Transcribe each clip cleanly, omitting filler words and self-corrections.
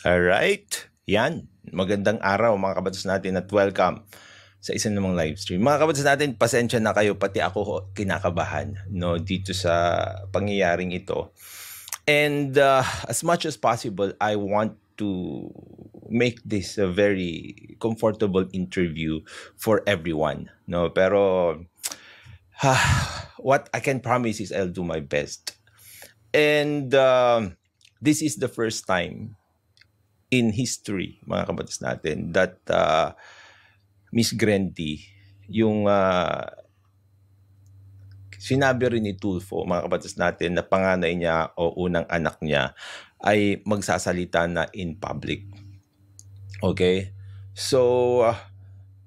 Alright, yan. Magandang araw mga kabatas natin at welcome sa isa namang live stream. Mga kabatas natin, pasensya na kayo, pati ako kinakabahan no, dito sa pangyayaring ito. And as much as possible, I want to make this a very comfortable interview for everyone. No, pero what I can promise is I'll do my best. And this is the first time in history, mga kabatas natin, that Miss Grandy, yung sinabi rin ni Tulfo, mga kabatas natin, na panganay niya o unang anak niya ay magsasalita na in public. Okay? So,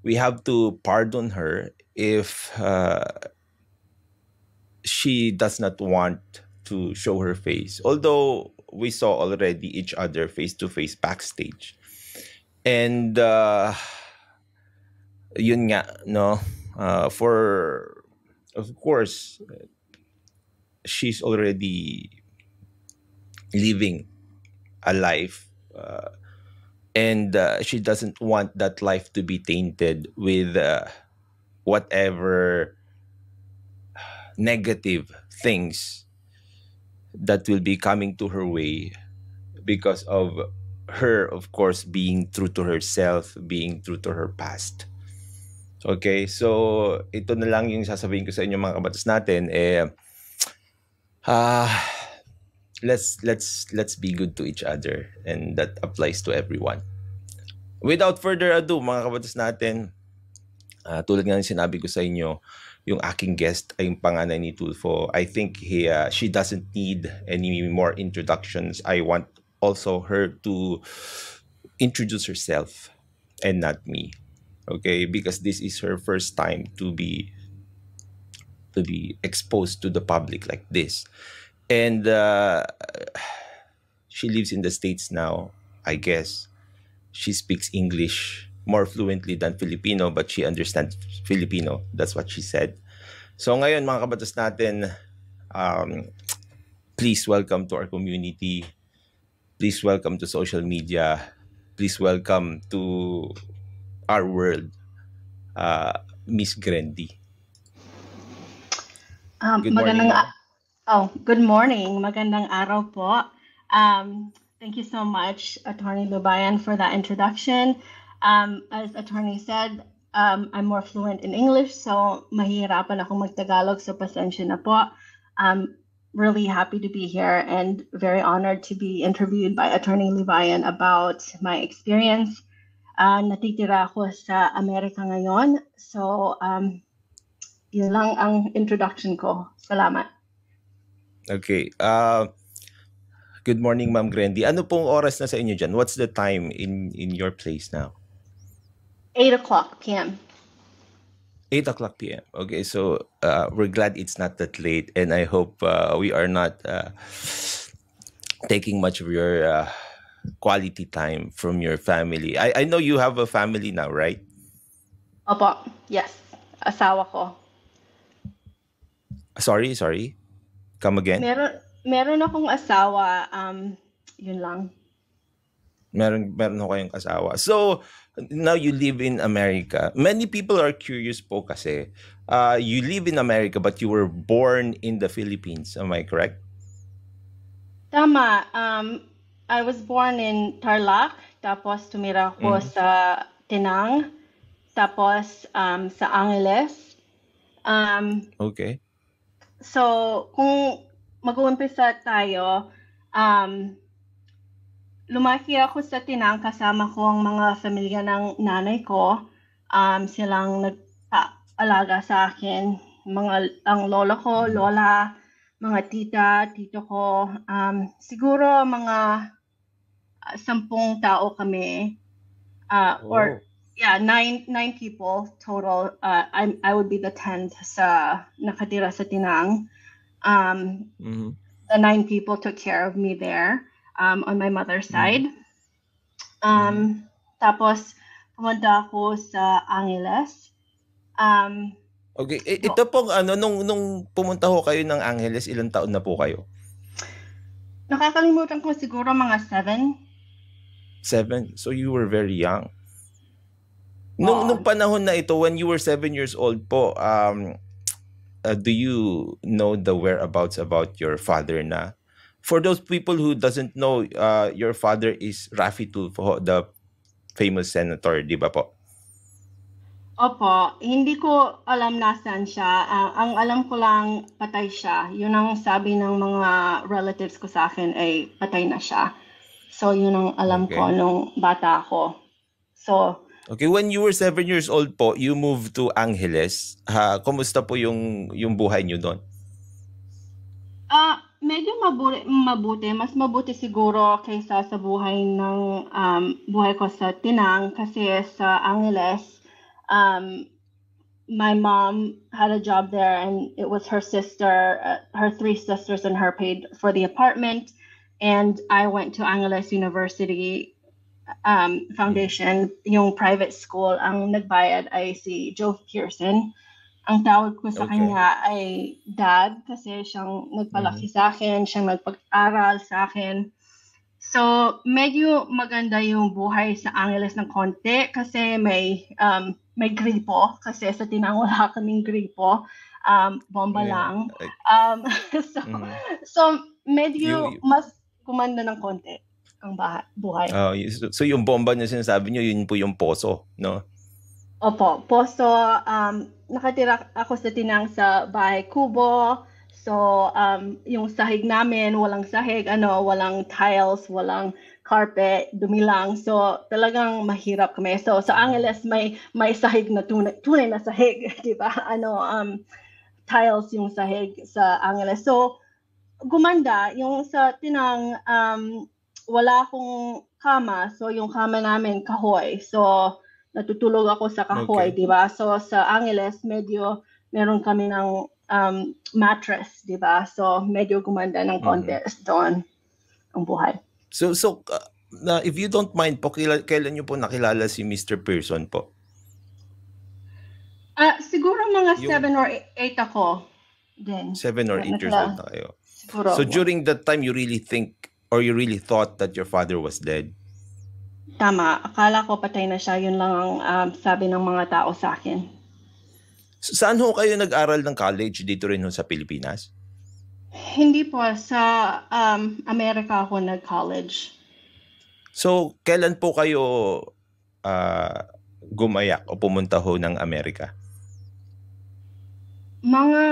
we have to pardon her if she does not want to show her face. Although, we saw already each other face-to-face backstage. And yun nga, no? For, of course, she's already living a life. And she doesn't want that life to be tainted with whatever negative things that will be coming to her way because of her, of course, being true to herself, being true to her past. Okay, so ito na lang yung sasabihin ko sa inyo mga kabatas natin. Let's be good to each other, and that applies to everyone. Without further ado, mga kabatas natin, tulad nga ng sinabi ko sa inyo, yung aking guest ay yung panganay ni Tulfo. I think she doesn't need any more introductions. I want also her to introduce herself and not me. Okay, because this is her first time to be exposed to the public like this. And she lives in the States now, I guess. She speaks English more fluently than Filipino, but she understands Filipino. That's what she said. So ngayon, mga kabatas natin, please welcome to our community. Please welcome to social media. Please welcome to our world, Miss Grandy. Good morning. Good morning. Magandang araw po. Thank you so much, Attorney Lubayan, for that introduction. As Attorney said, I'm more fluent in English, so mahihirapan akong mag-Tagalog, so pasensya na po. I'm really happy to be here and very honored to be interviewed by Attorney Lubayan about my experience. Natitira ako sa Amerika ngayon, so yun lang ang introduction ko. Salamat. Okay. Good morning, Ma'am Grandy. Ano pong oras na sa inyo dyan? What's the time in your place now? 8:00 p.m. 8:00 p.m. Okay, so we're glad it's not that late, and I hope we are not taking much of your quality time from your family. I know you have a family now, right? Opo, yes. Asawa ko. Sorry. Come again? Meron akong asawa. Yun lang. Meron ho kayong asawa. So, now you live in America. Many people are curious po kasi. You live in America but you were born in the Philippines. Am I correct? Tama. I was born in Tarlac. Tapos tumira ko sa Tinang. Tapos sa Angeles. Okay. So, kung mag-uumpisa tayo, lumaki ako sa Tinang kasama ko ang mga pamilya ng nanay ko. Silang nag-alaga sa akin. Ang lola ko, lola, mga tito ko. Siguro mga 10 tao kami. Or nine people total. I would be the 10th sa nakatira sa Tinang. The 9 people took care of me there on my mother's side. Tapos pumunta ako sa Angeles. Okay, ito pong nung pumunta ho kayo ng Angeles, ilang taon na po kayo? Nakakalimutan ko siguro mga 7. 7. So you were very young. Nung panahon na ito, when you were 7 years old po, do you know the whereabouts about your father na? For those people who doesn't know, your father is Raffy Tulfo, the famous senator, di ba po? Opo, hindi ko alam nasaan siya. Ang alam ko lang, patay siya. Yun ang sabi ng mga relatives ko sa akin ay patay na siya. So, yun ang alam ko nung bata ako. So, okay, when you were 7 years old po, you moved to Angeles. Kumusta po yung buhay niyo doon? Medyo mabuti. Mas mabuti siguro kaysa sa buhay ko sa Tinang kasi sa Angeles, my mom had a job there and it was her sister, her 3 sisters and her paid for the apartment. And I went to Angeles University Foundation, yung private school. Ang nagbayad ay si Joe Pearson. Ang tawag ko sa kanya ay dad kasi siyang nagpalaki sa akin, siyang nagpag-aral sa akin. So, medyo maganda yung buhay sa Angeles ng konti kasi may gripo kasi sa Tinang wala kaming gripo. Bomba lang. So medyo mas kumanda ng konti ang buhay. So yung bomba na sinasabi niyo, yun po yung poso, no? Opo, poso. Nakatira ako sa Tinang sa bahay kubo. So, yung sahig namin, walang sahig, walang tiles, walang carpet, dumi lang. So, talagang mahirap kami. So, sa Angeles, may sahig na tunay na sahig, di ba? Tiles yung sahig sa Angeles. So, gumanda. Yung sa Tinang, wala akong kama. So, yung kama namin, kahoy. So, natutulog ako sa kahoy, di ba? So, sa Angeles, medyo meron kami ng mattress, di ba? So, medyo gumanda ng konti doon ang buhay. So if you don't mind po, kailan niyo po nakilala si Mr. Pearson po? Siguro mga 7 or 8 ako din. 7 or 8 years old na kayo. Siguro. So during that time, you really think or you really thought that your father was dead? Tama. Akala ko patay na siya. Yun lang ang sabi ng mga tao sa akin. So, saan ho kayo nag-aral ng college? Dito rin ho sa Pilipinas? Hindi po. Sa Amerika ako nag-college. So, kailan po kayo gumayak o pumunta ho ng Amerika? Mga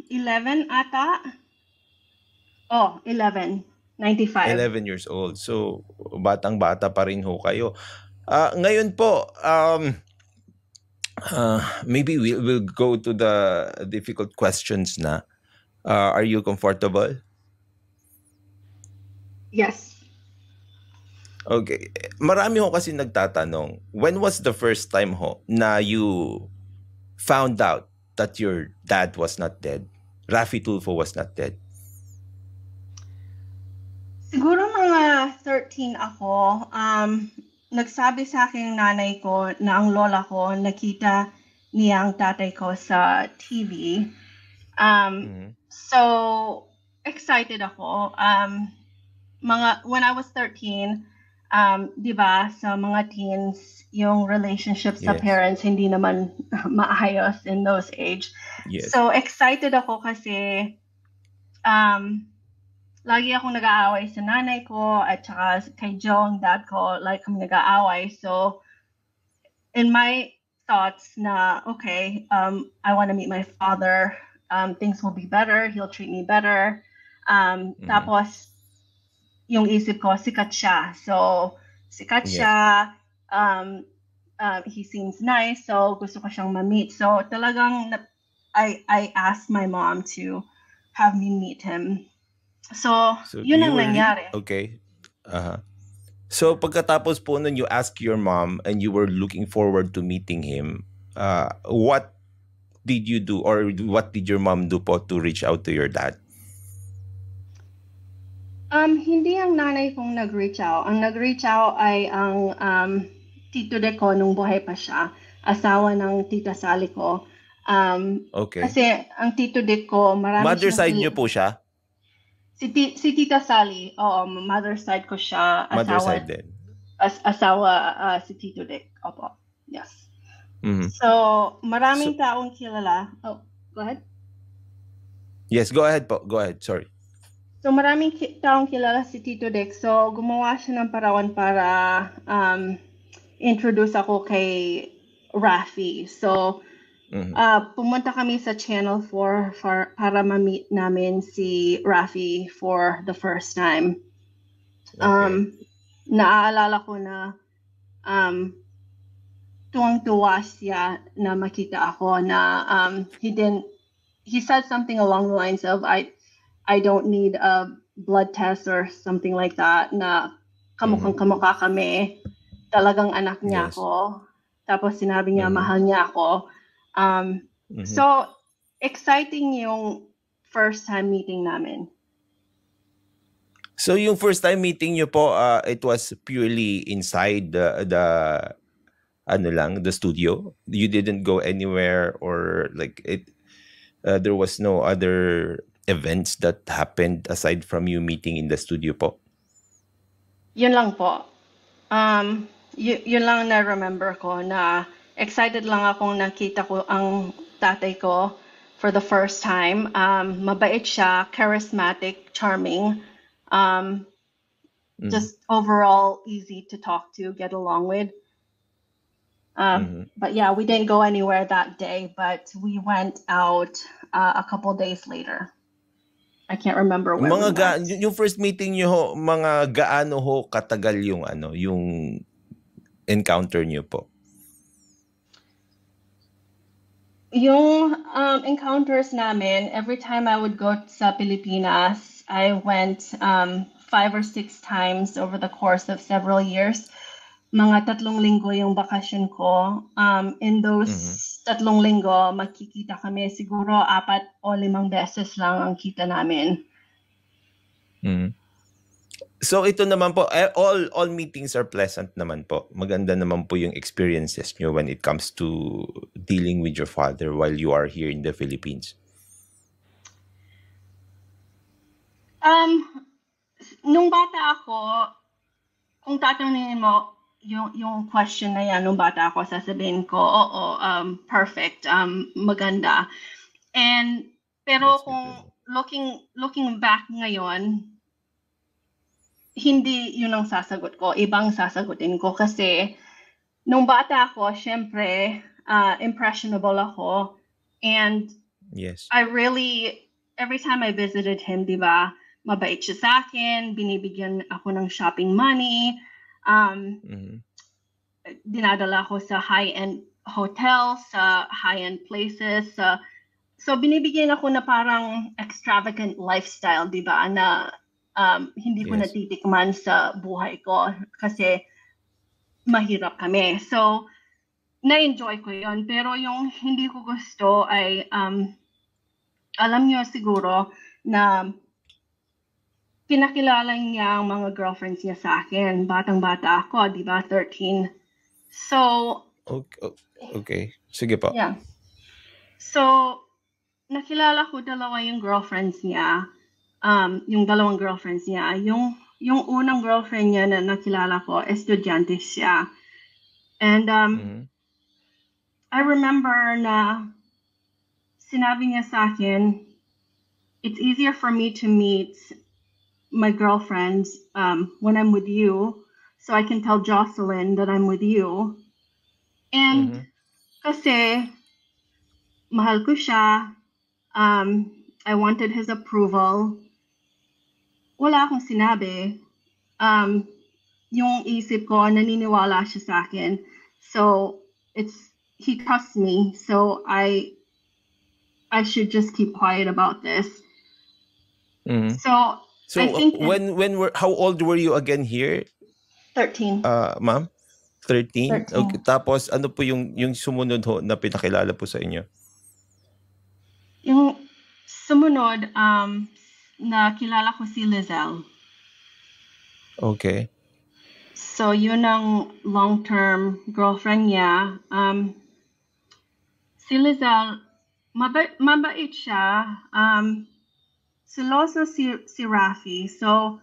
11 ata. 11. 95. 11 years old. So, batang-bata pa rin ho kayo. Ngayon po, maybe we'll go to the difficult questions na. Are you comfortable? Yes. Okay. Marami ho kasi nagtatanong, when was the first time ho na you found out that your dad was not dead? Raffy Tulfo was not dead? Siguro mga 13 ako. Nagsabi sa akin nanay ko na ang lola ko nakita niya ang tatay ko sa TV. So excited ako. When I was 13, 'di ba, sa mga teens, yung relationship sa parents hindi naman maayos in those age. Yes. So excited ako kasi lagi akong nag-aaway sa nanay ko at saka kay Joe, ang dad ko, like kami nag-aaway. So, in my thoughts na, okay, I want to meet my father. Things will be better. He'll treat me better. Tapos, yung isip ko, sikat siya. So, sikat siya. He seems nice. So, gusto ko siyang ma-meet. So, talagang, I asked my mom to have me meet him. So yun ang nangyari. Okay. So pagkatapos po nun, you ask your mom and you were looking forward to meeting him. What did you do or what did your mom do po to reach out to your dad? Hindi ang nanay kong nag-reach out. Ang nag-reach out ay ang tito de ko nung buhay pa siya. Asawa ng tita Sally ko. Okay. Kasi ang tito de ko, marami mother side niyo po siya? Si Tita Sally, mother side ko siya. Mother side din. asawa si Tito Dick. Opo. Yes. Mhm. So, So, maraming taong kilala. Oh, go ahead. yes, go ahead po. Go ahead. Sorry. So, maraming taong kilala si Tito Dick. So, gumawa siya ng parawan para introduce ako kay Rafi. So, Mhm. pumunta kami sa Channel 4 para ma-meet namin si Rafi for the first time. Okay. Naaalala ko na tuwang-tuwa siya na makita ako na he said something along the lines of I don't need a blood test or something like that, na Mhm. kamukhang-kamukha kami, talagang anak niya Yes. ako. Tapos sinabi niya Mhm. mahal niya ako. Mhm. So exciting yung first time meeting namin. So yung first time meeting nyo po, it was purely inside the studio. You didn't go anywhere, or like there was no other events that happened aside from you meeting in the studio po. Yun lang po. Yun lang na remember ko, na excited lang akong nakita ko ang tatay ko for the first time. Mabait siya, charismatic, charming. Just overall easy to talk to, get along with. But yeah, we didn't go anywhere that day, but we went out a couple days later. I can't remember where we went. Yung first meeting nyo ho, mga gaano ho katagal yung yung encounter nyo po? Yung encounters namin, every time I would go sa Pilipinas, I went 5 or 6 times over the course of several years. Mga 3 linggo yung bakasyon ko. In those 3 linggo, magkikita kami siguro 4 o 5 beses lang ang kita namin. So ito naman po, all meetings are pleasant naman po. Maganda naman po yung experiences nyo when it comes to dealing with your father while you are here in the Philippines. Nung bata ako, kung tatanungin mo yung question na yan, nung bata ako, sasabihin ko, oo, perfect, maganda. Pero kung looking back ngayon, hindi yun ang sasagot ko. Ibang sasagutin ko kasi nung bata ako, syempre, impressionable ako. And yes, I really, every time I visited him, di ba, mabait siya sa akin, binibigyan ako ng shopping money, dinadala ko sa high-end hotels, sa high-end places. So binibigyan ako na parang extravagant lifestyle, di ba, na hindi ko natitikman sa buhay ko kasi mahirap kami. So, na-enjoy ko yon. Pero yung hindi ko gusto ay, alam niyo siguro na pinakilala niya ang mga girlfriends niya sa akin. Batang-bata ako, di ba? 13. So, okay. Sige po. Yeah. So, nakilala ko dalawa yung girlfriends niya. Yung dalawang girlfriends niya. Yung unang girlfriend niya na nakilala ko, estudyante siya. And I remember na sinabi niya sa akin, it's easier for me to meet my girlfriends when I'm with you, so I can tell Jocelyn that I'm with you. And kasi mahal ko siya, I wanted his approval. Wala akong sinabi. Yung isip ko, naniniwala siya sa akin. So, he trusts me. So, I should just keep quiet about this. So I think how old were you again here? 13. Ma'am? 13? 13. Okay. Tapos ano po yung sumunod ho na pinakilala po sa inyo? Yung sumunod, nakilala ko si Lizelle. Okay. So yun ang long-term girlfriend niya. Si Lizelle, mabait siya. Siloso si Rafi. So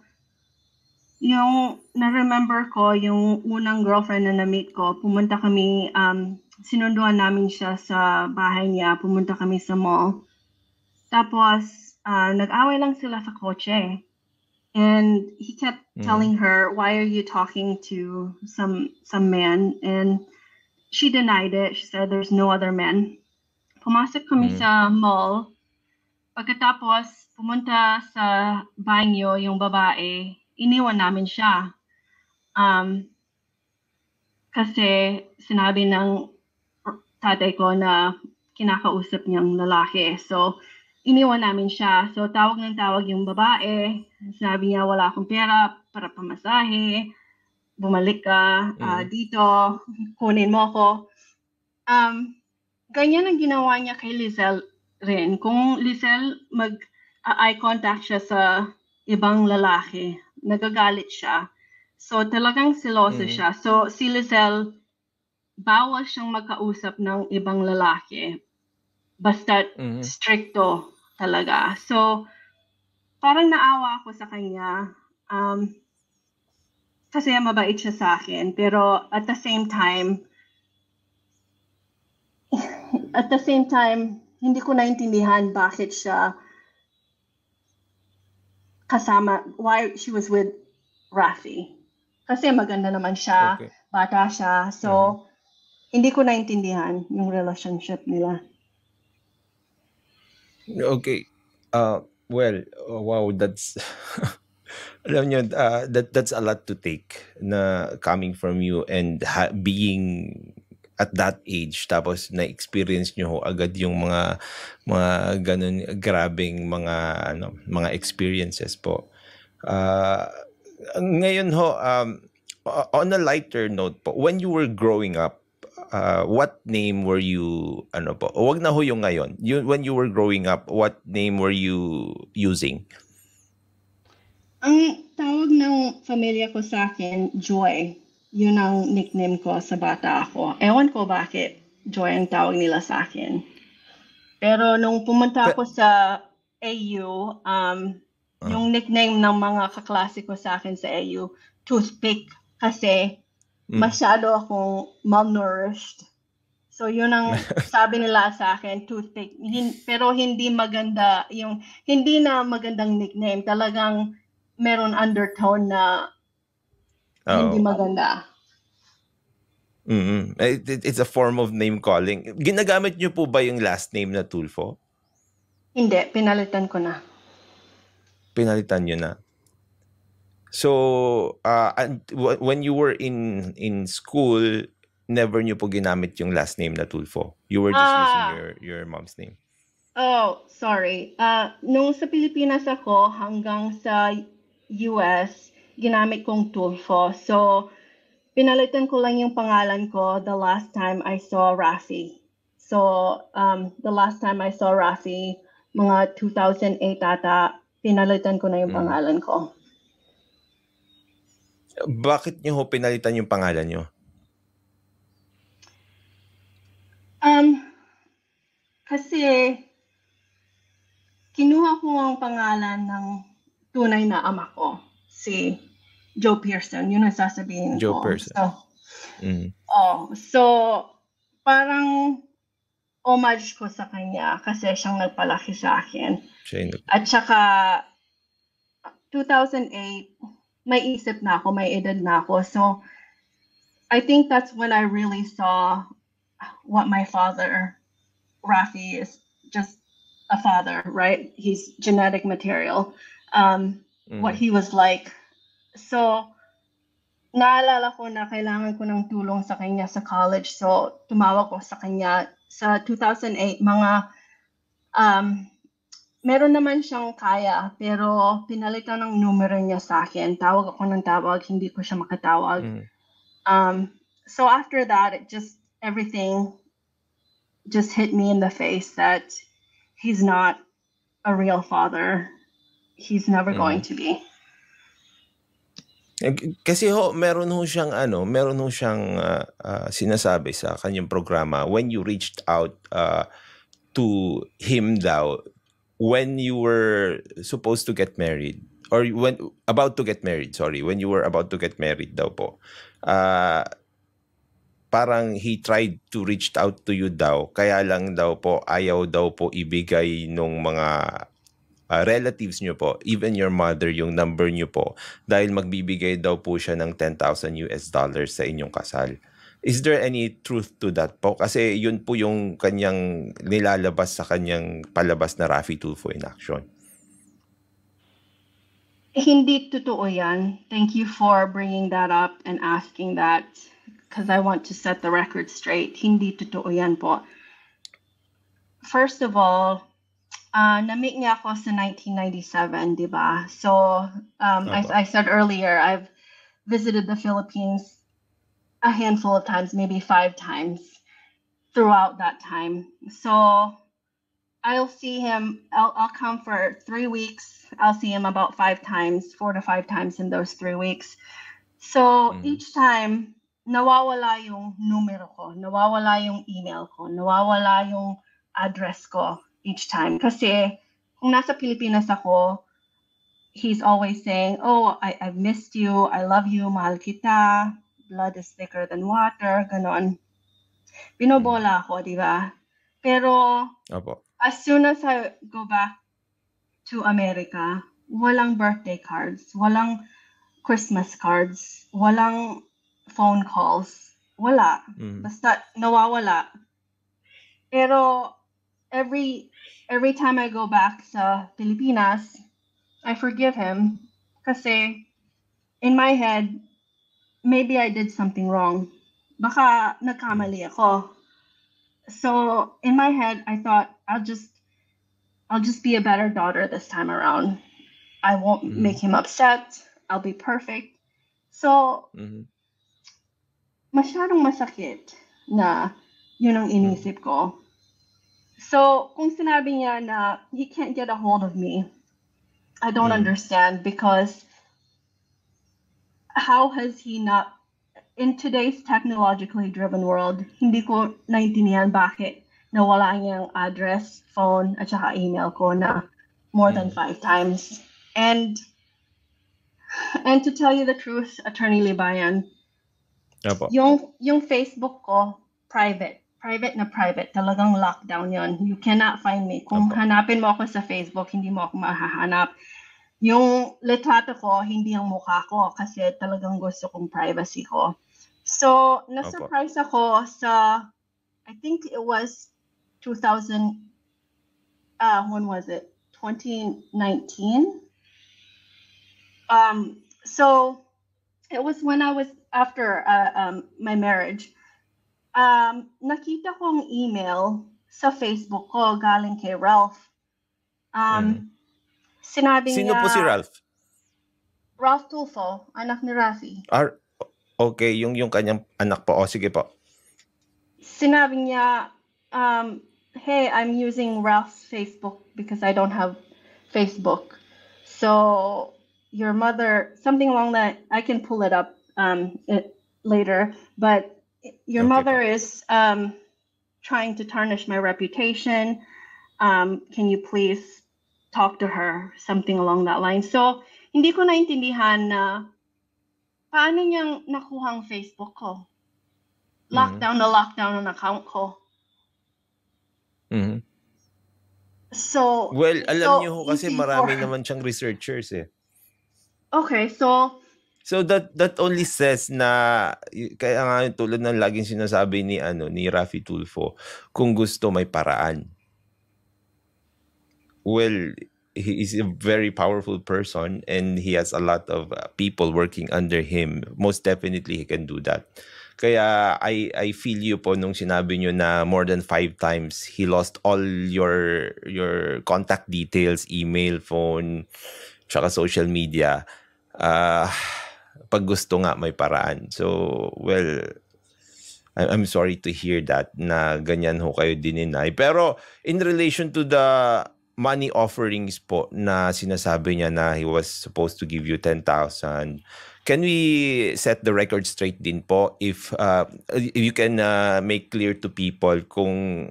Yung na-remember ko, yung unang girlfriend na na-meet ko, pumunta kami, sinunduan namin siya sa bahay niya, pumunta kami sa mall. Tapos, nag-away lang sila sa kotse. And he kept telling her, why are you talking to some man? And she denied it. She said there's no other men. Pumasok kami sa mall. Pagkatapos, pumunta sa banyo yung babae, iniwan namin siya. Kasi sinabi ng tatay ko na kinakausap niyang lalaki. So, iniwan namin siya. So, tawag ng tawag yung babae. Sinabi niya, wala akong pera para pamasahe. Bumalik ka dito. Kunin mo ko. Ganyan ang ginawa niya kay Lizelle rin. Kung Lizelle mag-eye contact siya sa ibang lalaki, nagagalit siya. So, talagang siloso siya. So, si Lizelle, bawal siyang magkausap ng ibang lalaki. Basta stricto talaga. So, parang naawa ako sa kanya. Kasi mabait siya sa akin. Pero at the same time, hindi ko naintindihan bakit siya kasama, why she was with Rafi. Kasi maganda naman siya, bata siya. So, hindi ko naintindihan yung relationship nila. Okay. Well, wow, that's alam nyo, that's a lot to take na coming from you and being at that age, tapos na-experience nyo agad yung mga ganun grabing mga experiences po. Ngayon ho, on a lighter note po, when you were growing up, what name were you, wag na ho yung ngayon, when you were growing up, what name were you using? Ang tawag ng pamilya ko sa akin, Joy. Yun ang nickname ko sa bata ako. Ewan ko bakit Joy ang tawag nila sa akin. Pero nung pumunta ako sa AU, yung nickname ng mga kaklase ko sa akin sa AU, Toothpick, kasi masyado akong malnourished. So yun ang sabi nila sa akin, Toothpick. Pero hindi maganda, hindi na magandang nickname. Talagang meron undertone na hindi maganda. It's a form of name calling. Ginagamit niyo po ba yung last name na Tulfo? Hindi, pinalitan ko na. Pinalitan niyo na. So, when you were in school, never niyo po ginamit yung last name na Tulfo. You were just using your mom's name. Oh, sorry. Nung sa Pilipinas ako hanggang sa US, ginamit kong Tulfo. So, pinalitan ko lang yung pangalan ko the last time I saw Rafi. So, the last time I saw Rafi, mga 2008 ata, pinalitan ko na yung pangalan ko. Bakit niyo ho pinalitan yung pangalan niyo? Kasi kinuha ko ang pangalan ng tunay na ama ko, si Joe Pearson. Yun ang sasabihin ko. Joe Pearson. So, parang homage ko sa kanya kasi siyang nagpalaki sa akin. At saka, 2008, may isip na ako, may edad na ako. So, I think that's when I really saw what my father, Rafi, is just a father, right? He's genetic material. What he was like. So, naalala ko na kailangan ko ng tulong sa kanya sa college. So, tumawag ko sa kanya. Sa 2008, meron naman siyang kaya, pero pinalitan ng numero niya sa akin. Tawag ako ng tawag, hindi ko siya makatawag. So after that, everything just hit me in the face that he's not a real father. He's never going to be. Kasi meron ho siyang sinasabi sa kanyang programa when you reached out to him daw when you were supposed to get married. or when about to get married, sorry, when you were about to get married daw po, parang he tried to reach out to you daw, kaya lang daw po ayaw daw po ibigay nung mga relatives nyo po, even your mother, yung number nyo po, dahil magbibigay daw po siya ng $10,000 sa inyong kasal. Is there any truth to that po? Kasi yun po yung kanyang nilalabas sa kanyang palabas na Raffy Tulfo in Action. Hindi totoo yan. Thank you for bringing that up and asking that, because I want to set the record straight. Hindi totoo yan po. First of all, na-meet niya ako sa 1997, di ba? So, as I said earlier, I've visited the Philippines a handful of times, maybe 5 times throughout that time. So, I'll see him, I'll come for 3 weeks. I'll see him about 5 times, 4 to 5 times in those 3 weeks. So, each time, nawawala yung numero ko, nawawala yung email ko, nawawala yung address ko each time. Kasi kung nasa Pilipinas ako, he's always saying, oh, I've missed you, I love you, mahal kita, blood is thicker than water, ganon. Binobola ako, di ba? Pero as soon as I go back to America, walang birthday cards, walang Christmas cards, walang phone calls, wala. Basta nawawala. Pero every time I go back sa Pilipinas, I forgive him kasi in my head, maybe I did something wrong. Baka nagkamali ako. So in my head, I thought I'll just be a better daughter this time around. I won't make him upset. I'll be perfect. So masyadong masakit na yun ang inisip ko. So, kung sinabi niya na he can't get a hold of me, I don't understand, because how has he not, in today's technologically driven world, hindi ko naintindihan bakit nawala niyang address, phone, at saka email ko na more than 5 times. And to tell you the truth, Attorney Libayan, yung Facebook ko, private na private. Talagang lockdown yon. You cannot find me. Kung hanapin mo ako sa Facebook, hindi mo ako mahahanap. Yung litrato ko, hindi ang mukha ko kasi talagang gusto kong privacy ko. So, na-surprise ako sa, I think it was 2000, when was it? 2019? So, it was when I was after my marriage. Nakita kong email sa Facebook ko galing kay Ralph. Sinabi Sino niya, po si Ralph? Ralph Tulfo, anak ni Raffy. Okay, yung kanyang anak po. Sige po. Sinabi niya, hey, I'm using Ralph's Facebook because I don't have Facebook. So your mother, something along that, I can pull it up later, but your mother is trying to tarnish my reputation. Can you please talk to her? Something along that line. So, hindi ko naintindihan na paano niyang nakuha ang Facebook ko. Lockdown na lockdown ang account ko. So, well, alam niyo ho kasi marami naman siyang researchers eh. Okay, so that only says na, kaya nga tulad ng laging sinasabi ni Raffy Tulfo, kung gusto may paraan. Well, he is a very powerful person and he has a lot of people working under him. Most definitely he can do that. Kaya I feel you po nung sinabi nyo na more than 5 times he lost all your contact details, email, phone, tsaka social media. Pag gusto nga may paraan. So, well, I'm sorry to hear that na ganyan ho kayo dininay. Pero in relation to the money offerings po na sinasabi niya na he was supposed to give you 10,000, can we set the record straight din po if you can make clear to people kung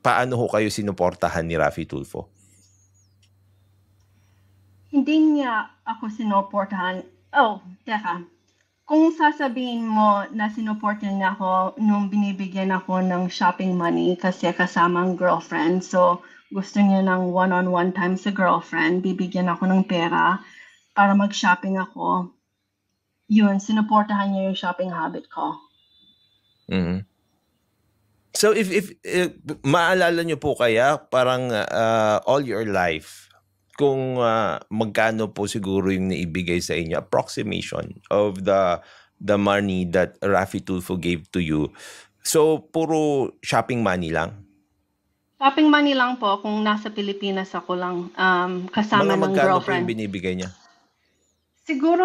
paano ho kayo sinuportahan ni Raffy Tulfo? Hindi niya ako sinuportahan. Oh, teka. Kung sasabihin mo na sinuportahan niya ako nung binibigyan ako ng shopping money kasi kasama ang girlfriend, so gusto niya ng one-on-one time sa girlfriend, bibigyan ako ng pera para mag-shopping ako, yun, sinuportahan niya yung shopping habit ko. Mhm. So if maalala niyo po kaya parang all your life kung magkano po siguro yung naibigay sa inyo, approximation of the money that Raffy Tulfo gave to you. So puro shopping money lang? Shopping money lang po kung nasa Pilipinas ako lang, kasama Mga ng magkano po yung girlfriend. binibigay niya? Siguro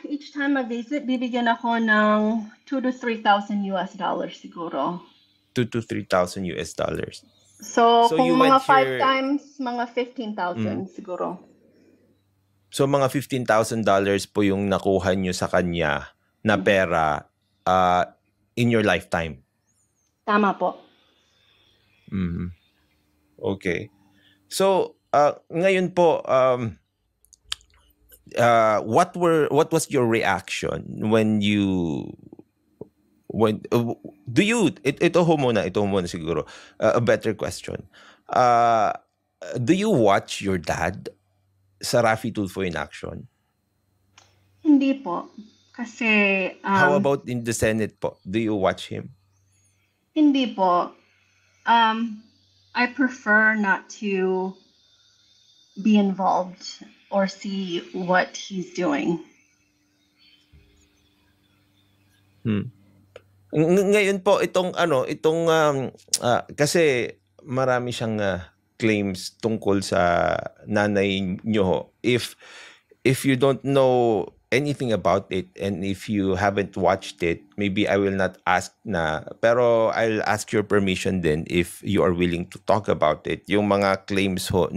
each time I visit, bibigyan ako ng $2,000 to $3,000 siguro. 2,000 to 3,000 US dollars. So So kung you mga went 5 here, times, mga 15,000 siguro. so mga $15,000 po yung nakuha nyo sa kanya na pera in your lifetime. Tama po. Mhm. Okay. So ngayon po what was your reaction when do you ito ho muna siguro a better question. Do you watch your dad sa Raffy Tulfo in action? Hindi po. Kasi How about in the Senate po? Do you watch him? hindi po. I prefer not to be involved or see what he's doing. Ngayon po itong kasi marami siyang claims tungkol sa nanay nyo. If you don't know anything about it and if you haven't watched it, maybe I will not ask na, pero I'll ask your permission then if you are willing to talk about it. Yung mga claims ho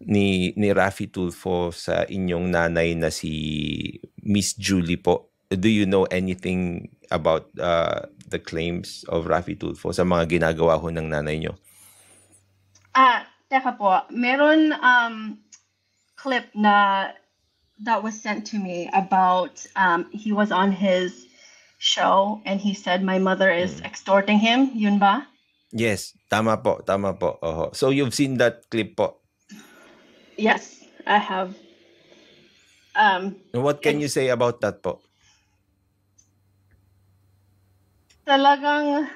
ni Raffy Tulfo sa inyong nanay na si Miss Julie po. Do you know anything about the claims of Raffy Tulfo sa mga ginagawa ho ng nanay nyo? Teka po. Meron clip na that was sent to me about he was on his show and he said my mother is extorting him. Yun ba? Yes, tama po. Oho. So you've seen that clip po? Yes, I have. What can you say about that po? Talagang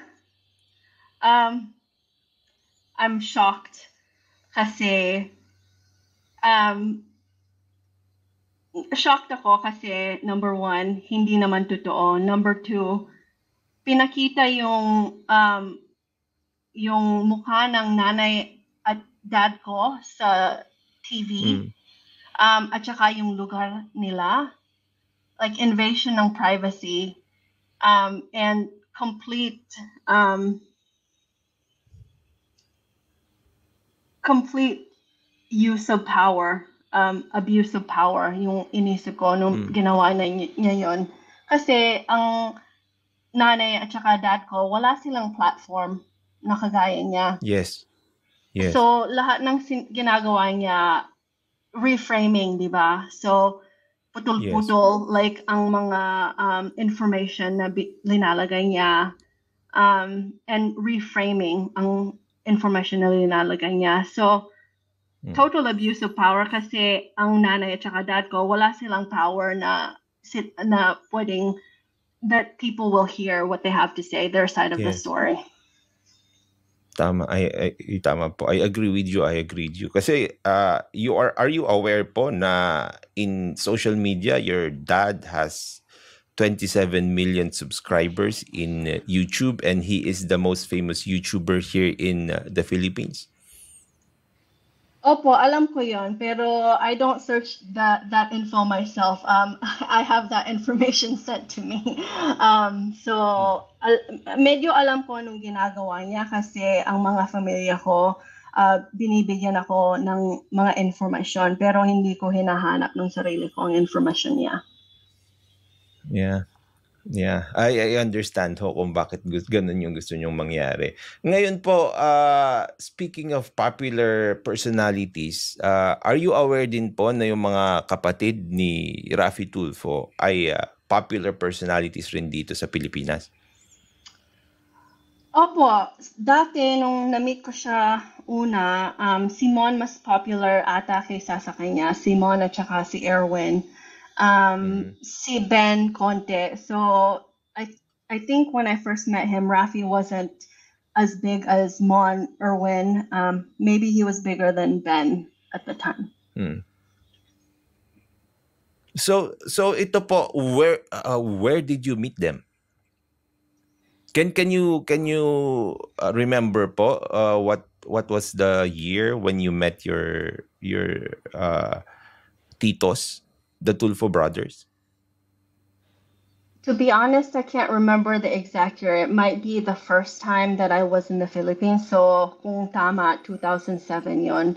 I'm shocked kasi shocked ako kasi number one, hindi naman totoo. Number two, pinakita yung mukha ng nanay at dad ko sa TV. At saka yung lugar nila, like invasion ng privacy, and complete use of power, abuse of power, yung inisip ko nung ginawa niya yun. Kasi ang nanay at saka dad ko, wala silang platform na kagaya niya. Yes. So, lahat ng ginagawa niya, reframing, di ba? So, putol-putol, like ang mga information na linalagay niya, and reframing ang information na linalagay niya. So, total abuse of power kasi ang nanay at saka dad ko, wala silang power na pwedeng that people will hear what they have to say, their side of the story. Tama, tama po. I agree with you. Kasi are you aware po na in social media your dad has 27 million subscribers in YouTube and he is the most famous YouTuber here in the Philippines? Opo, alam ko yon, pero I don't search that info myself. I have that information sent to me. So medyo alam ko anong ginagawa niya kasi ang mga pamilya ko binibigyan ako ng mga information pero hindi ko hinahanap ng sarili ko ang information niya. Yeah. Yeah, I understand ho kung bakit ganun yung gusto niyong mangyari. Ngayon po, speaking of popular personalities, are you aware din po na yung mga kapatid ni Raffy Tulfo ay popular personalities rin dito sa Pilipinas? Opo, dati nung na-meet ko siya una, si Mon mas popular ata kaysa sa kanya. Si Mon at saka si Erwin. Si Ben konti. So, I think when I first met him, Rafi wasn't as big as Mon Erwin. Maybe he was bigger than Ben at the time. So ito po, where did you meet them? Can you remember po what was the year when you met your titos, the Tulfo brothers? To be honest, I can't remember the exact year. It might be the first time that I was in the Philippines. So, kung tama, 2007 yon.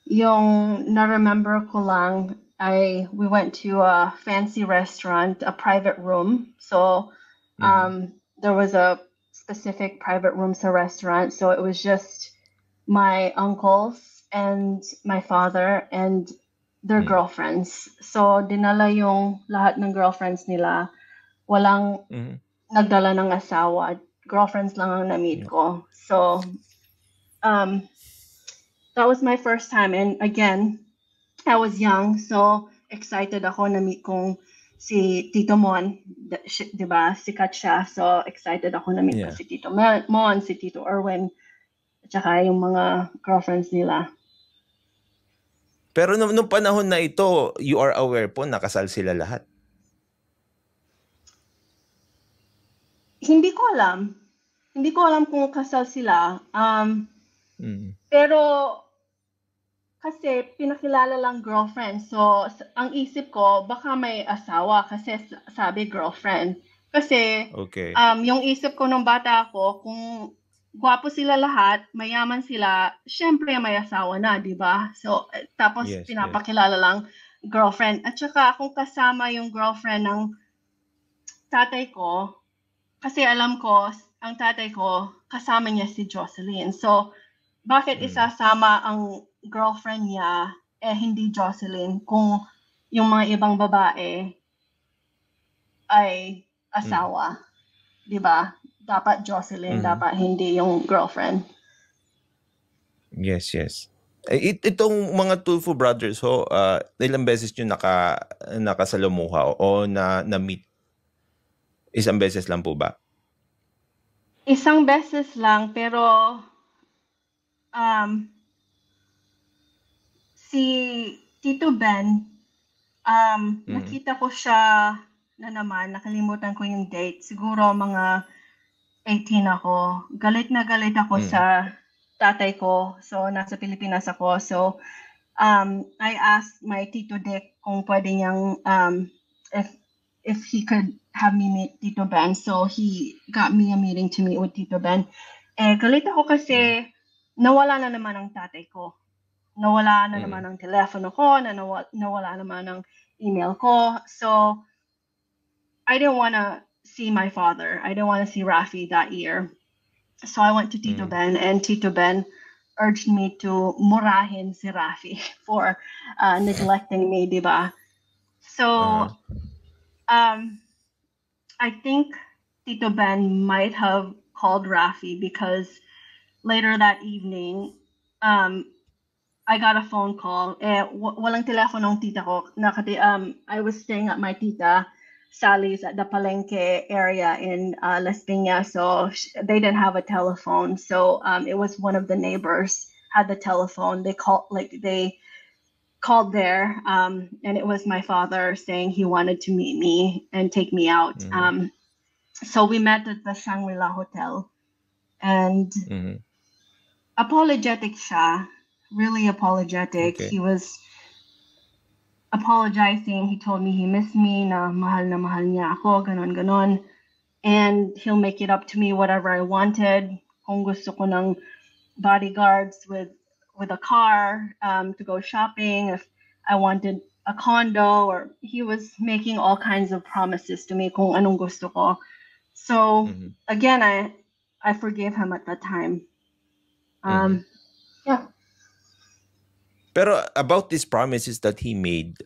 Yung na-remember ko lang, we went to a fancy restaurant, a private room. So, there was a specific private room sa restaurant. So, it was just my uncles and my father and their girlfriends. So, dinala yung lahat ng girlfriends nila. Walang nagdala ng asawa. Girlfriends lang ang na-meet ko. So, that was my first time. And again, I was young, so excited ako na meet kong si Tito Mon, di ba? Sikat siya. So excited ako na meet ko si Tito Mon, si Tito Erwin, at saka yung mga girlfriends nila. Pero nung panahon na ito, you are aware po nakasal sila lahat? Hindi ko alam. Hindi ko alam kung kasal sila. Pero kasi pinakilala lang girlfriend. So, ang isip ko, baka may asawa kasi sabi girlfriend. Kasi, yung isip ko nung bata ako, kung gwapo sila lahat, mayaman sila, syempre may asawa na, di ba? So, tapos pinapakilala lang girlfriend. At saka, kung kasama yung girlfriend ng tatay ko, kasi alam ko, ang tatay ko, kasama niya si Jocelyn. So, bakit isasama ang girlfriend niya hindi Jocelyn kung yung mga ibang babae ay asawa? 'Di ba? Dapat Jocelyn, dapat hindi yung girlfriend. Yes. Itong mga Tulfo brothers ilang beses nyo nakasalamuha o na-meet? Isang beses lang po ba? Isang beses lang, pero si Tito Ben, nakita ko siya na naman, nakalimutan ko yung date. Siguro mga 18 ako. Galit na galit ako sa tatay ko. So, nasa Pilipinas ako. So, I asked my Tito Dick kung pwede niyang, if he could have me meet Tito Ben. So, he got me a meeting to meet with Tito Ben. Galit ako kasi nawala na naman ang tatay ko. Nawala na naman ang telepono ko, nawala naman ang email ko. So, I didn't want to see my father. I didn't want to see Rafi that year. So I went to Tito Ben, and Tito Ben urged me to murahin si Rafi for neglecting me, diba? So, I think Tito Ben might have called Rafi because later that evening, I got a phone call. Walang telepono ng tita ko. I was staying at my tita Sally's at the Palenque area in Las Piñas, so they didn't have a telephone. So it was one of the neighbors had the telephone. They called there, and it was my father saying he wanted to meet me and take me out. So we met at the Shangri-La Hotel, and apologetic siya, really apologetic. Okay. He was apologizing. He told me he missed me, na mahal niya ako, ganon. And he'll make it up to me whatever I wanted. Kung gusto ko ng bodyguards with a car to go shopping, if I wanted a condo, or he was making all kinds of promises to me kung anong gusto ko. So again, I forgave him at that time. Yeah. Pero about these promises that he made,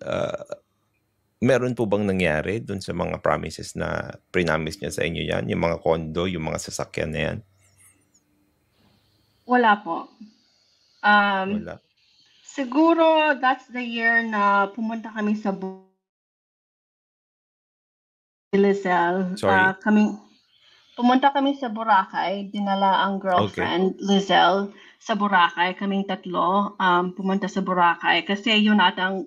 meron po bang nangyari dun sa mga promises na prinamis niya sa inyo yan? Yung mga condo, yung mga sasakyan na yan? Wala po. Wala. Siguro that's the year na pumunta kami sa Lizelle. Sorry? Pumunta kami sa Boracay, dinala ang girlfriend, Lizelle, sa Boracay, kaming tatlo, pumunta sa Boracay. Kasi yun atang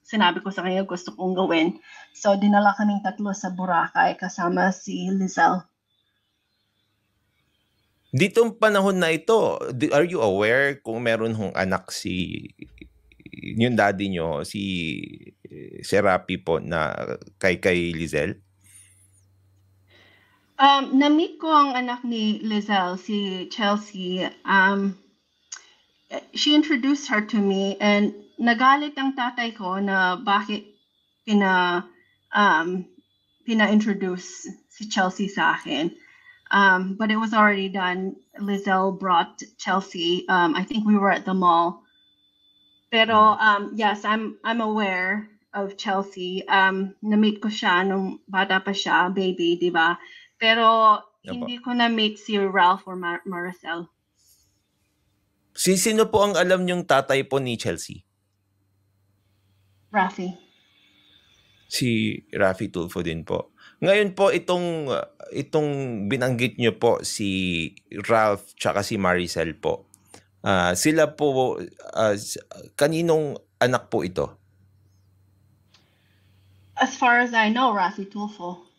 sinabi ko sa kanya gusto kong gawin. So, dinala kaming tatlo sa Boracay kasama si Lizelle. Ditong panahon na ito, are you aware kung meron hong anak yung daddy nyo, si Rafi po, na kay Lizelle? Na-meet ko ang anak ni Lizelle, si Chelsea. She introduced her to me, and nagalit ang tatay ko na bakit pina-introduce si Chelsea sa akin. But it was already done. Lizelle brought Chelsea. I think we were at the mall. Pero yes, I'm aware of Chelsea. Na-meet ko siya nung bata pa siya, baby, di ba? Pero hindi ko na-meet si Ralph or Maricel. Sino po ang alam niyong tatay po ni Chelsea? Rafi. Si Rafi Tulfo din po. Ngayon po, itong binanggit niyo po, si Ralph tsaka si Maricel po. Sila po, kaninong anak po ito? As far as I know, Rafi Tulfo.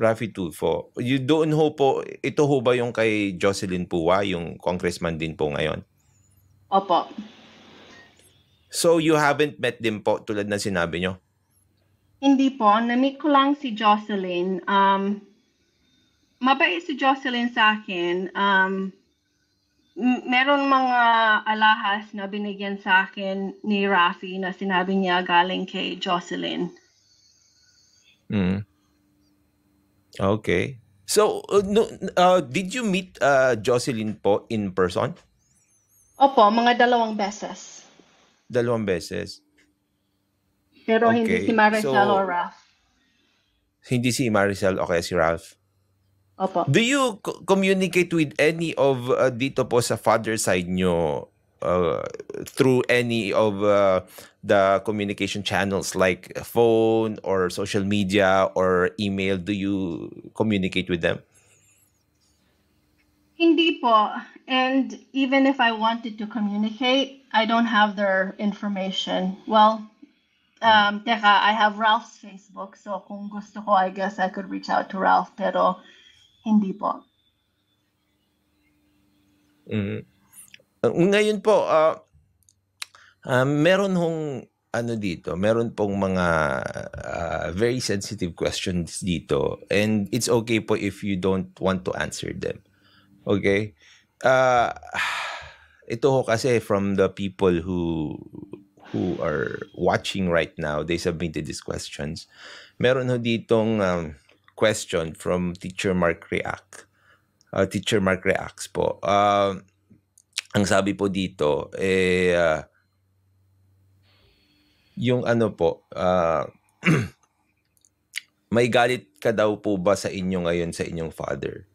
Rafi Tulfo. Doon ho po, ito ho ba yung kay Jocelyn Puwa, yung congressman din po ngayon? Opo. So you haven't met them po tulad na sinabi nyo? Hindi po. Na-meet ko lang si Jocelyn. Mabait si Jocelyn sa akin. Meron mga alahas na binigyan sa akin ni Rafi na sinabi niya galing kay Jocelyn. Okay. So, did you meet Jocelyn po in person? Opo, mga 2 beses. 2 beses? Pero hindi si Maricel or Ralph. Hindi si Maricel o kaya si Ralph? Opo. Do you communicate with any of dito po sa father side nyo through any of the communication channels like phone or social media or email? Do you communicate with them? Hindi po. And even if I wanted to communicate, I don't have their information. Well, teka, I have Ralph's Facebook. So kung gusto ko, I guess I could reach out to Ralph. Pero hindi po. Ngayon po, meron pong mga very sensitive questions dito, and it's okay po if you don't want to answer them. Okay? Ito ho kasi from the people who are watching right now, they submitted these questions. Meron ho ditong question from Teacher Mark React. Teacher Mark Reacts po. Ang sabi po dito, yung may galit ka daw po ba sa inyo ngayon sa inyong father?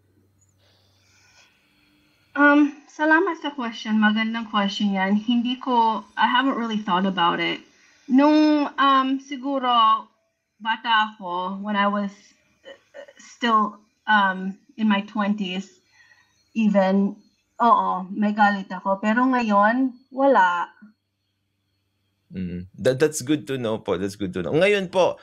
Salamat sa question. Magandang question yan. I haven't really thought about it. Nung siguro bata ako, when I was still in my 20s, even, may galit ako. Pero ngayon, wala. That's good to know po. That's good to know. Ngayon po,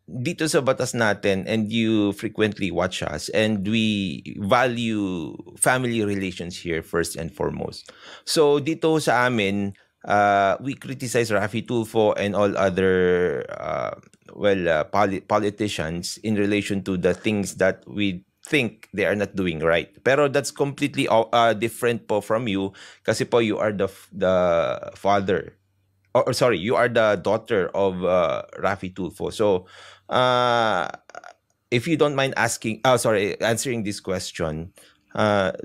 dito sa batas natin, and you frequently watch us, and we value family relations here first and foremost. So dito sa amin, we criticize Rafi Tulfo and all other politicians in relation to the things that we think they are not doing right. Pero that's completely different po from you, kasi po you are the father or sorry, you are the daughter of Rafi Tulfo. So, uh, if you don't mind asking, sorry, answering this question,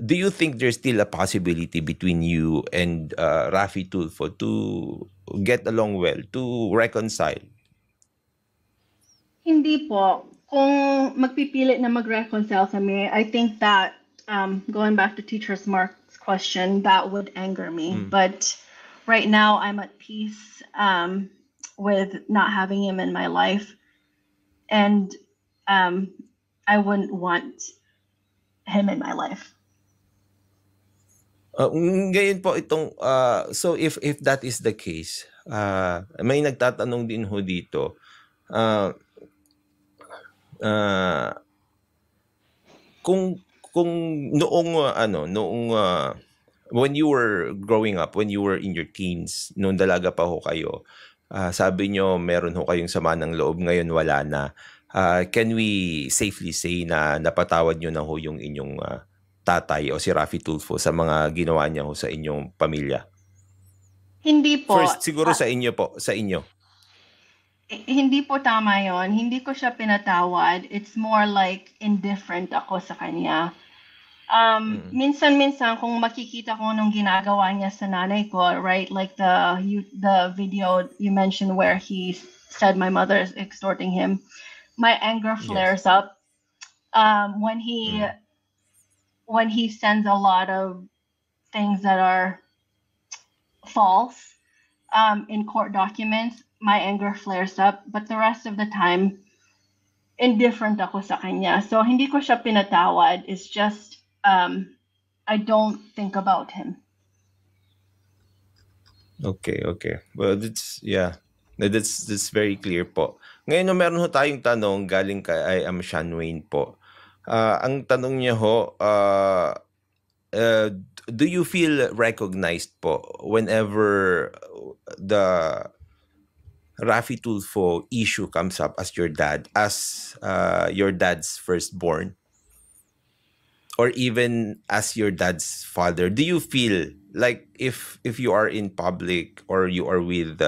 do you think there's still a possibility between you and Rafi Tulfo to get along well, to reconcile? Hindi po. Kung magpipilit na mag-reconcile kami, I think that, going back to Teacher's Mark's question, that would anger me. But right now, I'm at peace with not having him in my life. And I wouldn't want him in my life. Ngayon po itong so if that is the case, may nagtatanong din ho dito. Kung noong when you were growing up, when you were in your teens, noong dalaga pa ho kayo, sabi nyo meron ho kayong sama ng loob, ngayon wala na. Can we safely say na napatawad nyo na ho yung inyong tatay o si Rafi Tulfo sa mga ginawa niya ho sa inyong pamilya? Hindi po. First, siguro sa inyo po, sa inyo. Hindi po tama yon. Hindi ko siya pinatawad. It's more like indifferent ako sa kanya. Minsan-minsan kung makikita ko nung ginagawa niya sa nanay ko, right? Like the video you mentioned where he said my mother is extorting him. My anger flares up when he sends a lot of things that are false in court documents. My anger flares up, but the rest of the time, indifferent ako sa kanya. So hindi ko siya pinatawad. It's just I don't think about him. Okay. Well, that's very clear po. Ngayon, meron ho tayong tanong galing kay Sean Wayne po. Ang tanong niya ho, do you feel recognized po whenever the Rafi Tulfo issue comes up as your dad, as your dad's firstborn, or even as your dad's father? Do you feel like if you are in public or you are with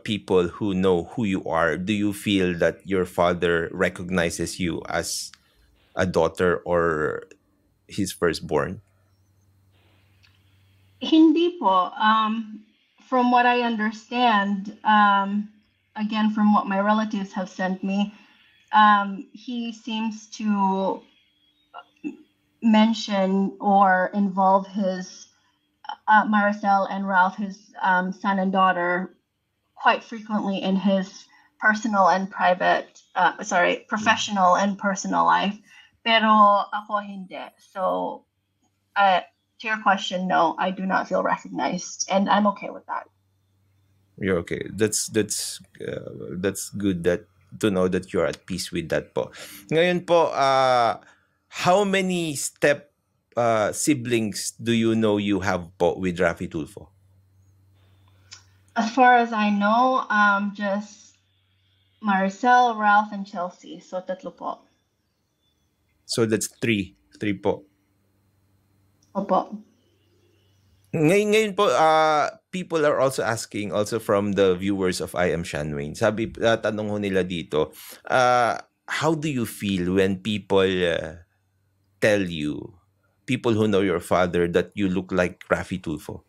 people who know who you are, do you feel that your father recognizes you as a daughter or his firstborn? Hindi po. From what I understand, again, from what my relatives have sent me, he seems to mention or involve his Maricel and Ralph, his son and daughter, quite frequently in his professional and personal life. Pero ako hindi. So, to your question, no, I do not feel recognized, and I'm okay with that. You're okay. That's good to know that you're at peace with that po. Ngayon po, how many step siblings do you know you have po with Rafi Tulfo? As far as I know, just Maricel, Ralph, and Chelsea. So tatlo po. So that's three po. Opo. Ngayon po, people are also asking, also from the viewers of I Am Sean Wayne. Sabi, tanong ho nila dito, how do you feel when people tell you, people who know your father, that you look like Rafi Tulfo?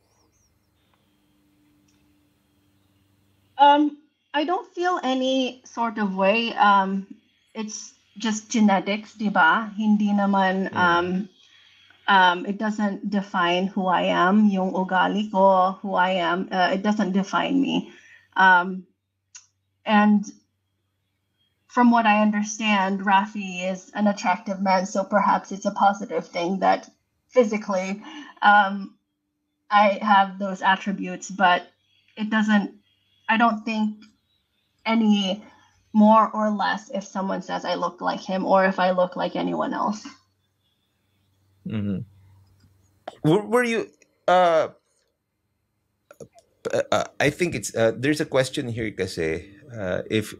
I don't feel any sort of way. It's just genetics, diba? Hindi naman, it doesn't define who I am, yung ugali ko, who I am. It doesn't define me. And from what I understand, Rafi is an attractive man, so perhaps it's a positive thing that physically I have those attributes, but it doesn't, I don't think any more or less if someone says I look like him or if I look like anyone else. Mm-hmm. Were you I think it's there's a question here kasi if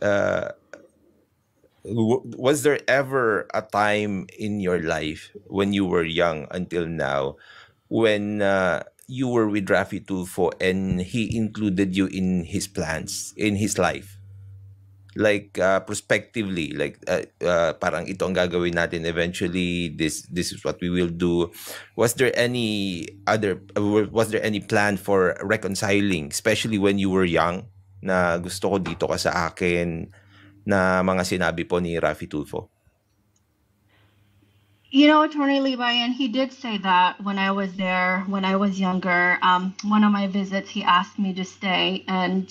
was there ever a time in your life when you were young until now when you were with Rafi Tulfo and he included you in his plans, in his life? Like prospectively, like parang ito ang gagawin natin eventually, this is what we will do. Was there any plan for reconciling, especially when you were young, na gusto ko dito ka sa akin, na mga sinabi po ni Rafi Tulfo? You know, Attorney Libayan, he did say that when I was there, when I was younger. One of my visits, he asked me to stay, and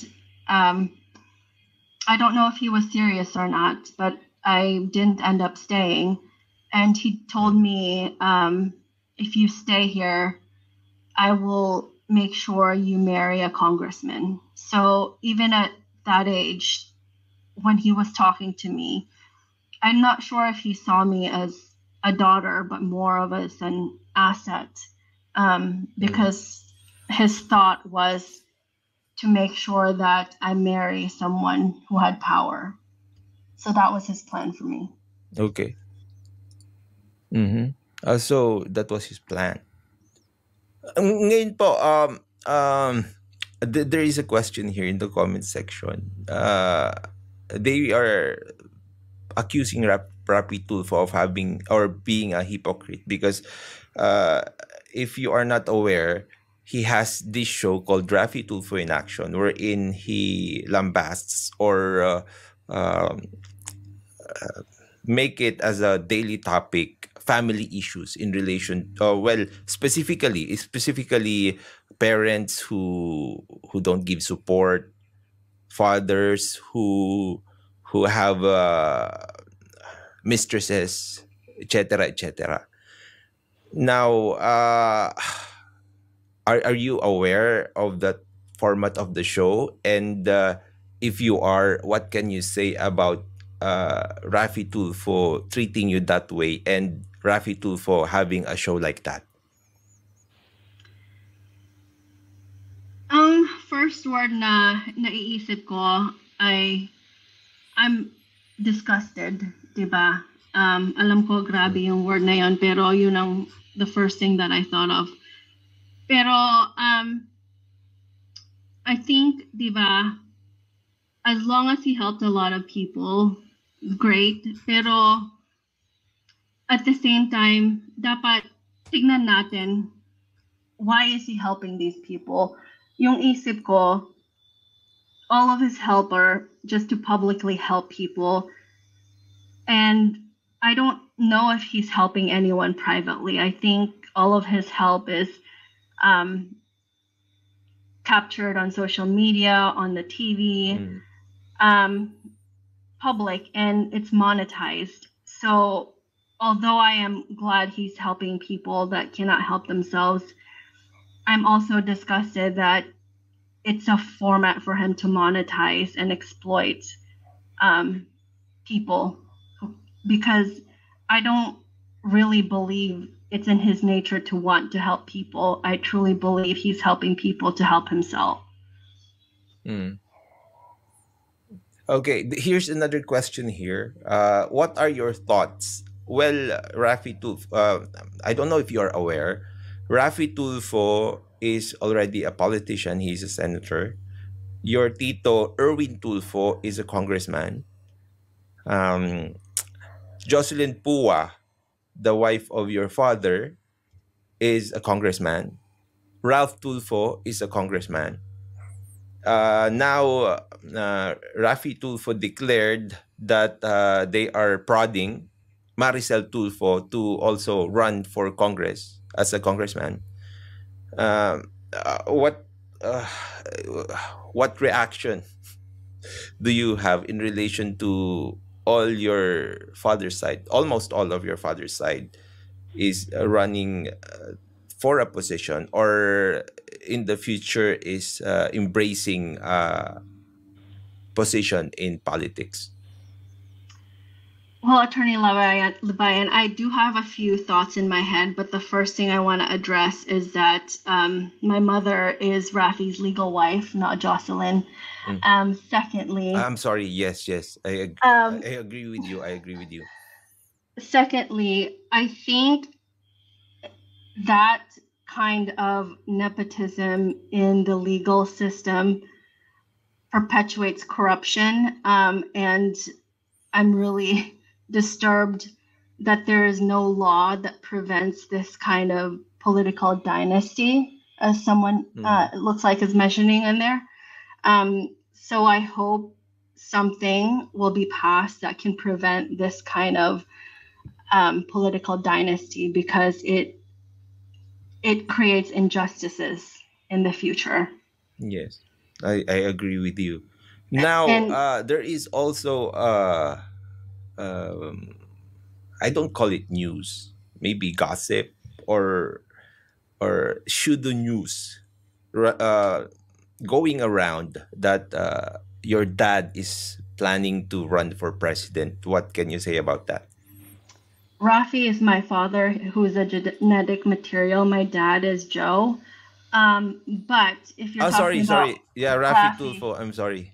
I don't know if he was serious or not, but I didn't end up staying. And he told me, if you stay here, I will make sure you marry a congressman. So even at that age, when he was talking to me, I'm not sure if he saw me as a daughter, but more of as an asset, because his thought was to make sure that I marry someone who had power. So that was his plan for me. Okay. So that was his plan. Ngayon po, there is a question here in the comment section. They are accusing Rapi Tulfo of having or being a hypocrite because if you are not aware, he has this show called Rafi Tulfo in Action, wherein he lambasts or make it as a daily topic family issues in relation specifically parents who don't give support, fathers who have mistresses, etc., etc. Now, are you aware of that format of the show? And if you are, what can you say about Rafi Tulfo treating you that way and Rafi Tulfo having a show like that? First word na naiisip ko I'm disgusted, diba? Alam ko grabe yung word na yon, pero yun ang the first thing that I thought of. Pero I think, diba, as long as he helped a lot of people, great. Pero at the same time, dapat tignan natin, why is he helping these people? Yung isip ko, all of his help are just to publicly help people. And I don't know if he's helping anyone privately. I think all of his help is captured on social media, on the TV, public, and it's monetized. So although I am glad he's helping people that cannot help themselves, I'm also disgusted that it's a format for him to monetize and exploit people, because I don't really believe it's in his nature to want to help people. I truly believe he's helping people to help himself. Okay, here's another question here. What are your thoughts? Well, Rafi Tulfo, I don't know if you are aware, Rafi Tulfo is already a politician. He's a senator. Your Tito, Erwin Tulfo, is a congressman. Jocelyn Pua, the wife of your father, is a congressman. Ralph Tulfo is a congressman. Now, Rafi Tulfo declared that they are prodding Maricel Tulfo to also run for Congress as a congressman. What reaction do you have in relation to all your father's side? Almost all of your father's side is running for a position, or in the future is embracing position in politics. Well, Attorney Libayan, I do have a few thoughts in my head, but the first thing I want to address is that my mother is Rafi's legal wife, not Jocelyn. Secondly, I'm sorry. Yes. I agree with you. Secondly, I think that kind of nepotism in the legal system perpetuates corruption. And I'm really disturbed that there is no law that prevents this kind of political dynasty, as someone it looks like is mentioning in there. So I hope something will be passed that can prevent this kind of political dynasty, because it creates injustices in the future. Yes, I agree with you. Now, And there is also um, I don't call it news, maybe gossip or pseudo news, going around that your dad is planning to run for president. What can you say about that? Rafi is my father, who is a genetic material. My dad is Joe. But if you're Oh, talking sorry, about sorry. Yeah, Rafi Rafi, Tulfo. I'm sorry.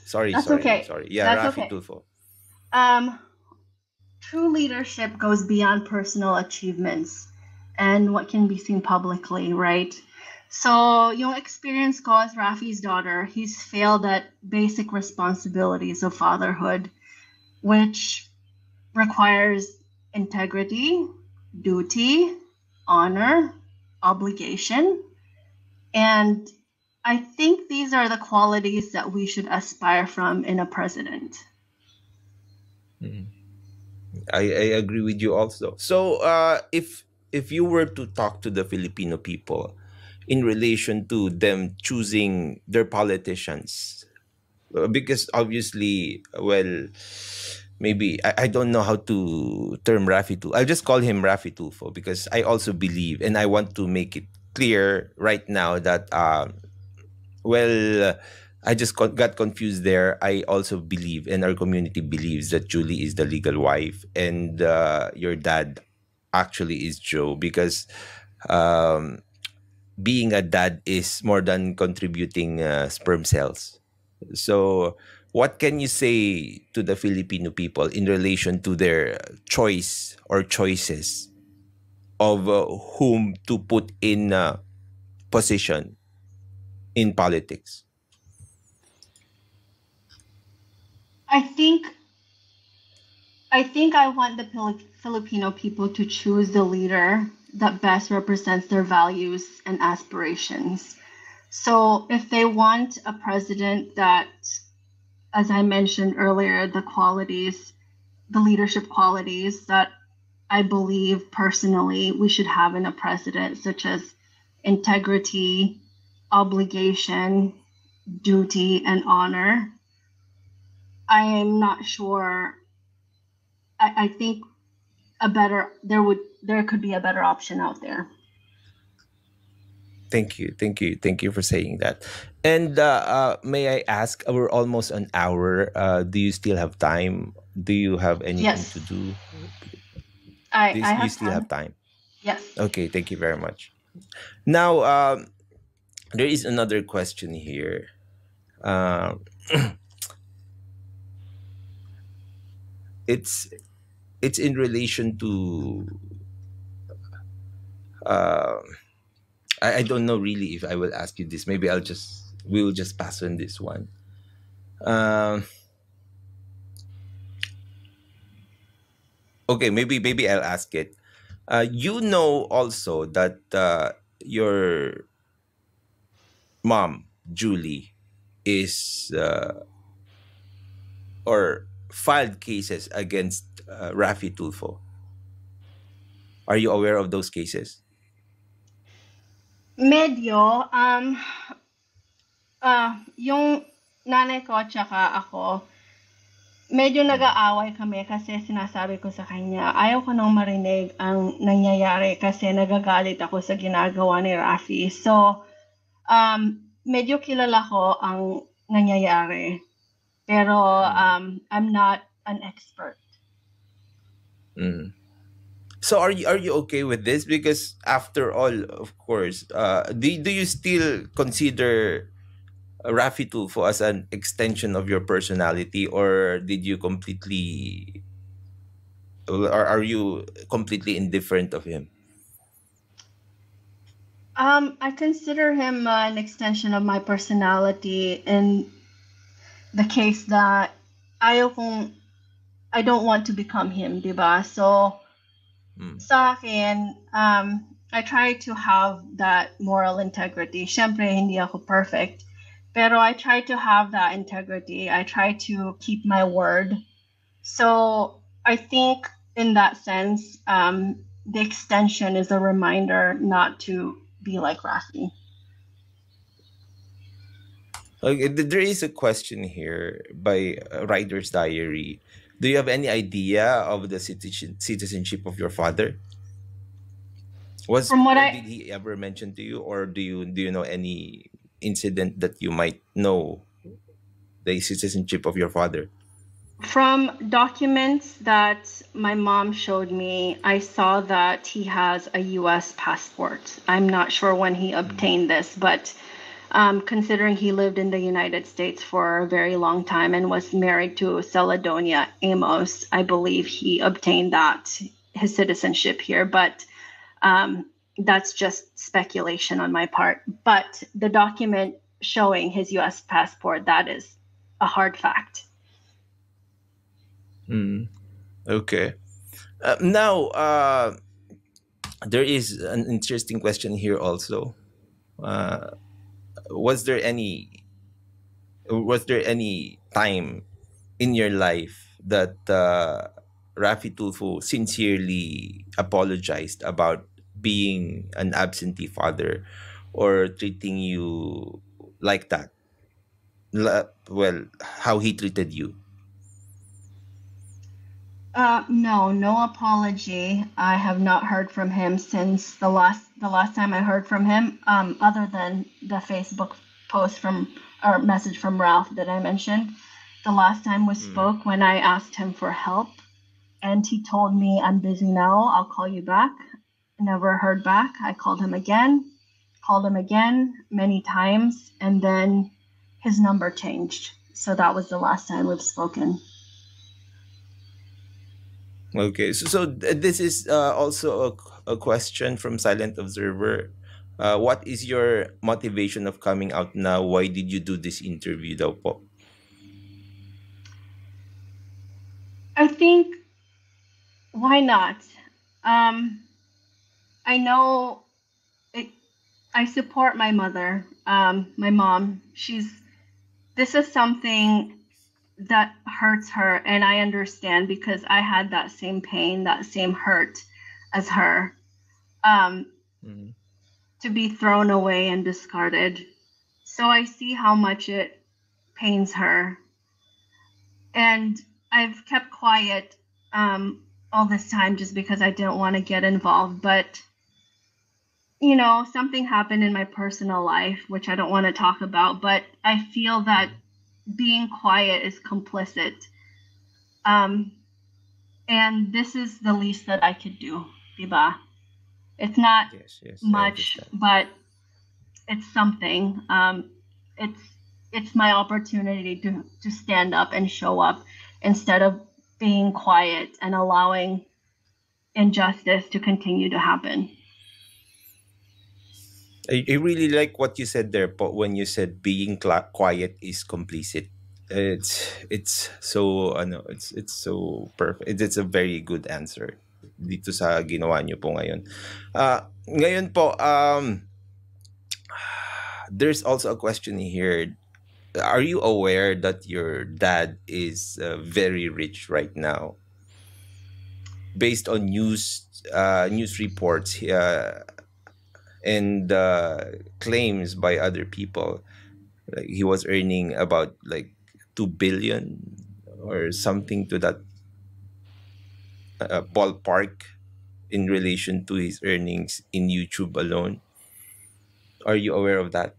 Sorry, that's sorry, okay. sorry. Yeah, That's Rafi okay. Tulfo. Um, True leadership goes beyond personal achievements and what can be seen publicly, right? So, yung experience ko as Rafi's daughter, he's failed at basic responsibilities of fatherhood, which requires integrity, duty, honor, obligation. And I think these are the qualities that we should aspire from in a president. Mhm. I agree with you also. So, if you were to talk to the Filipino people in relation to them choosing their politicians, because obviously, well, maybe I don't know how to term Rafi Tulfo. I'll just call him Rafi Tulfo because I also believe, and I want to make it clear right now that well, I just got confused there. I also believe, and our community believes, that Julie is the legal wife, and your dad actually is Joe, because um, being a dad is more than contributing sperm cells. So, what can you say to the Filipino people in relation to their choice or choices of whom to put in position in politics? I think I want the Filipino people to choose the leader that best represents their values and aspirations. So if they want a president that, as I mentioned earlier, the leadership qualities that I believe personally we should have in a president, such as integrity, obligation, duty, and honor, I am not sure. I think there could be a better option out there. Thank you for saying that. And may I ask? We're almost an hour. Do you still have time? Do you have anything to Yes, do? I You have still have time. time. Yes. Okay, thank you very much. Now, there is another question here. Um, it's it's in relation to uh, I don't know really if I will ask you this. Maybe we will just pass on this one. Um, okay, maybe I'll ask it. You know also that your mom Julie is or filed cases against Rafi Tulfo. Are you aware of those cases? Medyo, yung nanay ko tsaka ako, medyo Mm. nag-aaway kami kasi sinasabi ko sa kanya, ayaw ko nang marinig ang nangyayari kasi nagagalit ako sa ginagawa ni Rafi. So, medyo kilala ko ang nangyayari. Pero Mm. I'm not an expert. Mm. So are you okay with this? Because after all, of course, do you still consider Rafi Tulfo as an extension of your personality, or did you completely, or are you completely indifferent of him? I consider him an extension of my personality in the case that ayokong I don't want to become him, diba? So sa akin, I try to have that moral integrity. Syempre, hindi ako perfect. Pero I try to have that integrity. I try to keep my word. So I think in that sense, the extension is a reminder not to be like Rafi. Okay, there is a question here by Rider's Diary. Do you have any idea of the citizenship of your father? From what Did he ever mention to you, or do you know any incident that you might know the citizenship of your father? From documents that my mom showed me, I saw that he has a US passport. I'm not sure when he obtained this, but considering he lived in the United States for a very long time and was married to Celadonia Amos, I believe he obtained his citizenship here. But that's just speculation on my part. But the document showing his US passport, that is a hard fact. Okay. Now, there is an interesting question here also. Was there any time in your life that Rafi Tulfo sincerely apologized about being an absentee father or treating you like that? Well, how he treated you? No apology. I have not heard from him since the last time I heard from him, other than the Facebook post or message from Ralph that I mentioned. The last time we spoke when I asked him for help, and he told me, I'm busy now, I'll call you back. Never heard back. I called him again many times, and then his number changed. So that was the last time we've spoken. Okay, so this is also a question from Silent Observer. What is your motivation of coming out now? Why did you do this interview daw po? I think, why not? I know I support my mother, my mom. This is something that hurts her, and I understand because I had that same pain, that same hurt as her. To be thrown away and discarded. So I see how much it pains her. And I've kept quiet all this time just because I didn't want to get involved. But, something happened in my personal life, which I don't want to talk about. But I feel that being quiet is complicit. And this is the least that I could do, diba? It's not much, but it's something. It's my opportunity to stand up and show up instead of being quiet and allowing injustice to continue to happen. I really like what you said there, but when you said being quiet is complicit. It's so it's so perfect. It's a very good answer dito sa ginawa niyo po ngayon. Ngayon po there's also a question here. Are you aware that your dad is very rich right now? Based on news reports and claims by other people, like he was earning about like 2 billion or something to that ballpark in relation to his earnings in YouTube alone. Are you aware of that?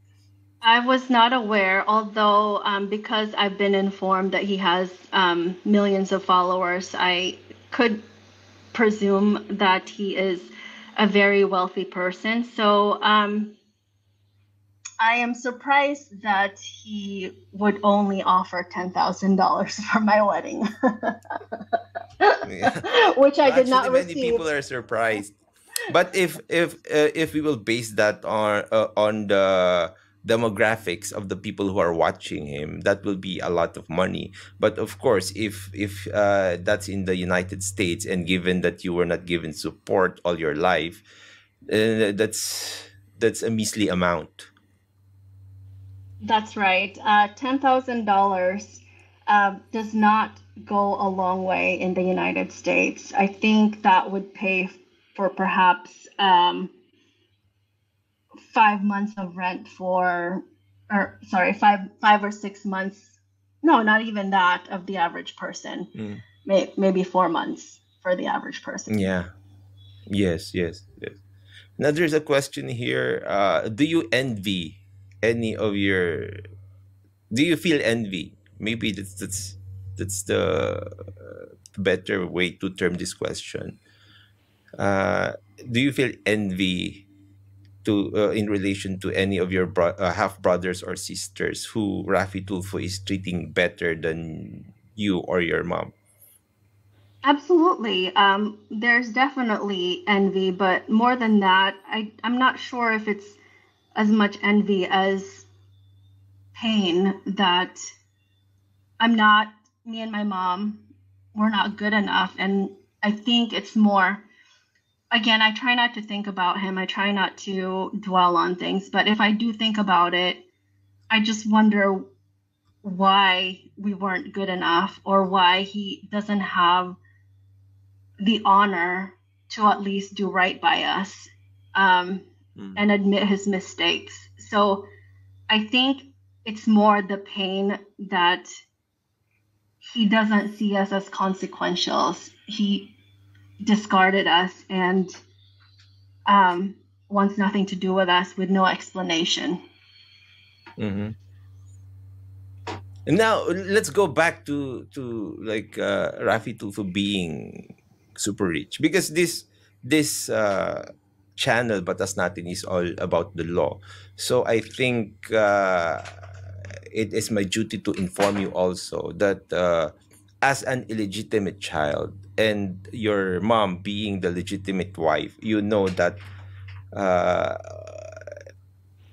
I was not aware, although because I've been informed that he has millions of followers, I could presume that he is a very wealthy person. So I am surprised that he would only offer $10,000 for my wedding, Yeah. which I did not Actually, many receive. people are surprised. But if we will base that on the demographics of the people who are watching him, that will be a lot of money. But of course, if that's in the United States, and given that you were not given support all your life, that's a measly amount. That's right. $10,000 does not go a long way in the United States. I think that would pay for perhaps 5 months of rent for, or sorry, 5 or 6 months. No, not even that of the average person. Mm. Maybe 4 months for the average person. Yeah. Yes. Yes. Yes. Now there's a question here. Do you envy any of your? Do you feel envy? Maybe that's the better way to term this question. Uh, do you feel envy to in relation to any of your half brothers or sisters who Rafi Tulfo is treating better than you or your mom? Absolutely. There's definitely envy, but more than that, I'm not sure if it's as much envy as pain that I'm not, me and my mom, we're not good enough. And I think it's more, again, I try not to think about him. I try not to dwell on things. But if I do think about it, I just wonder why we weren't good enough, or why he doesn't have the honor to at least do right by us, and admit his mistakes. So I think it's more the pain that he doesn't see us as consequentials. He discarded us and wants nothing to do with us with no explanation. Mm-hmm. And now let's go back to like Rafi Tulfo being super rich, because this channel Batas Natin is all about the law. So I think it is my duty to inform you also that as an illegitimate child and your mom being the legitimate wife, you know that uh,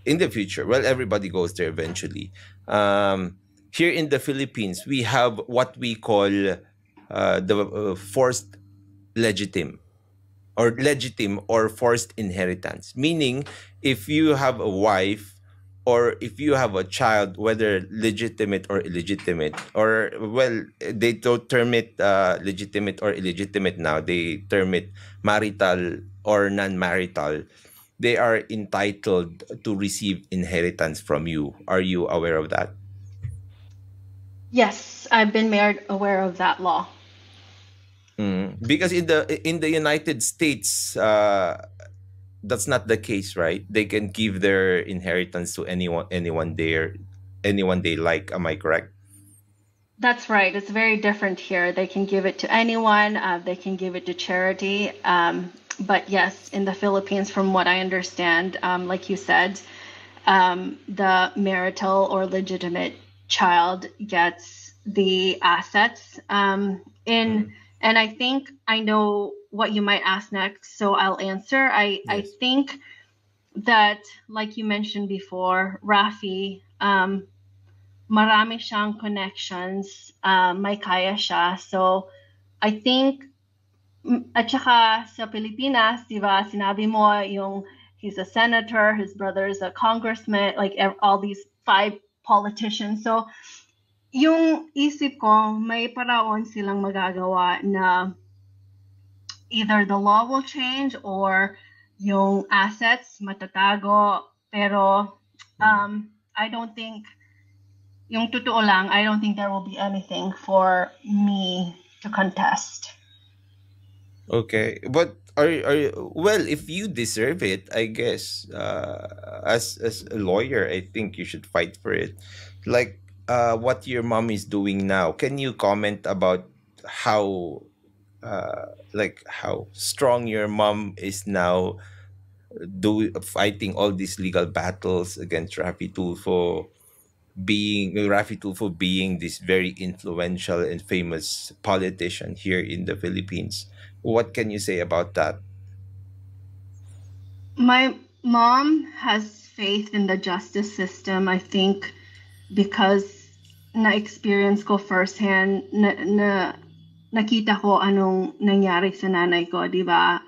in the future, well, everybody goes there eventually. Here in the Philippines, we have what we call the forced legitim or forced inheritance. Meaning, if you have a wife or if you have a child, whether legitimate or illegitimate, or well, they don't term it legitimate or illegitimate now. They term it marital or non-marital. They are entitled to receive inheritance from you. Are you aware of that? Yes, I've been made aware of that law. Because in the United States, that's not the case, right? They can give their inheritance to anyone they like. Am I correct? That's right. It's very different here. They can give it to anyone, they can give it to charity. But yes, in the Philippines, from what I understand, like you said, the marital or legitimate child gets the assets. And I think I know what you might ask next, so I'll answer. I Yes. think that, like you mentioned before, Rafi, marami siyang connections, may kaya siya. So I think, at saka sa Pilipinas, di ba, sinabi mo yung he's a senator, his brother is a congressman, like all these 5 politicians. So yung isip ko, may paraon silang magagawa na either the law will change or yung assets matatago. Pero I don't think, yung totoo lang, I don't think there will be anything for me to contest. Okay, but are you, well, if you deserve it, I guess as a lawyer, I think you should fight for it. Like what your mom is doing now. Can you comment about how like how strong your mom is now fighting all these legal battles against Rafi Tulfo being this very influential and famous politician here in the Philippines? What can you say about that? My mom has faith in the justice system, I think, because na-experience ko firsthand, nakita ko anong nangyari sa nanay ko, di ba?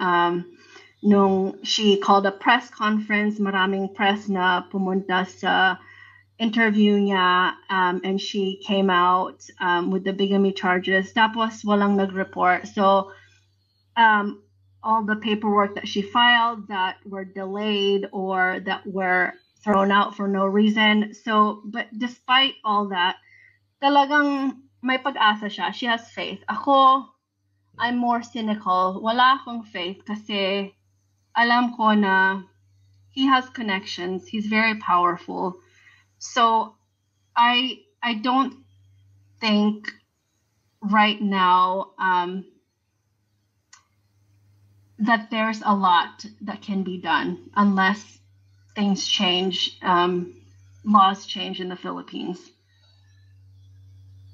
Nung she called a press conference, maraming press na pumunta sa interview niya, and she came out with the bigamy charges. Tapos walang nag-report. So all the paperwork that she filed that were delayed or that were thrown out for no reason. So, but despite all that, talagang may pag-asa siya. She has faith. Ako, I'm more cynical. Wala akong faith kasi alam ko na he has connections. He's very powerful. So, I don't think right now that there's a lot that can be done unless things change, laws change in the Philippines.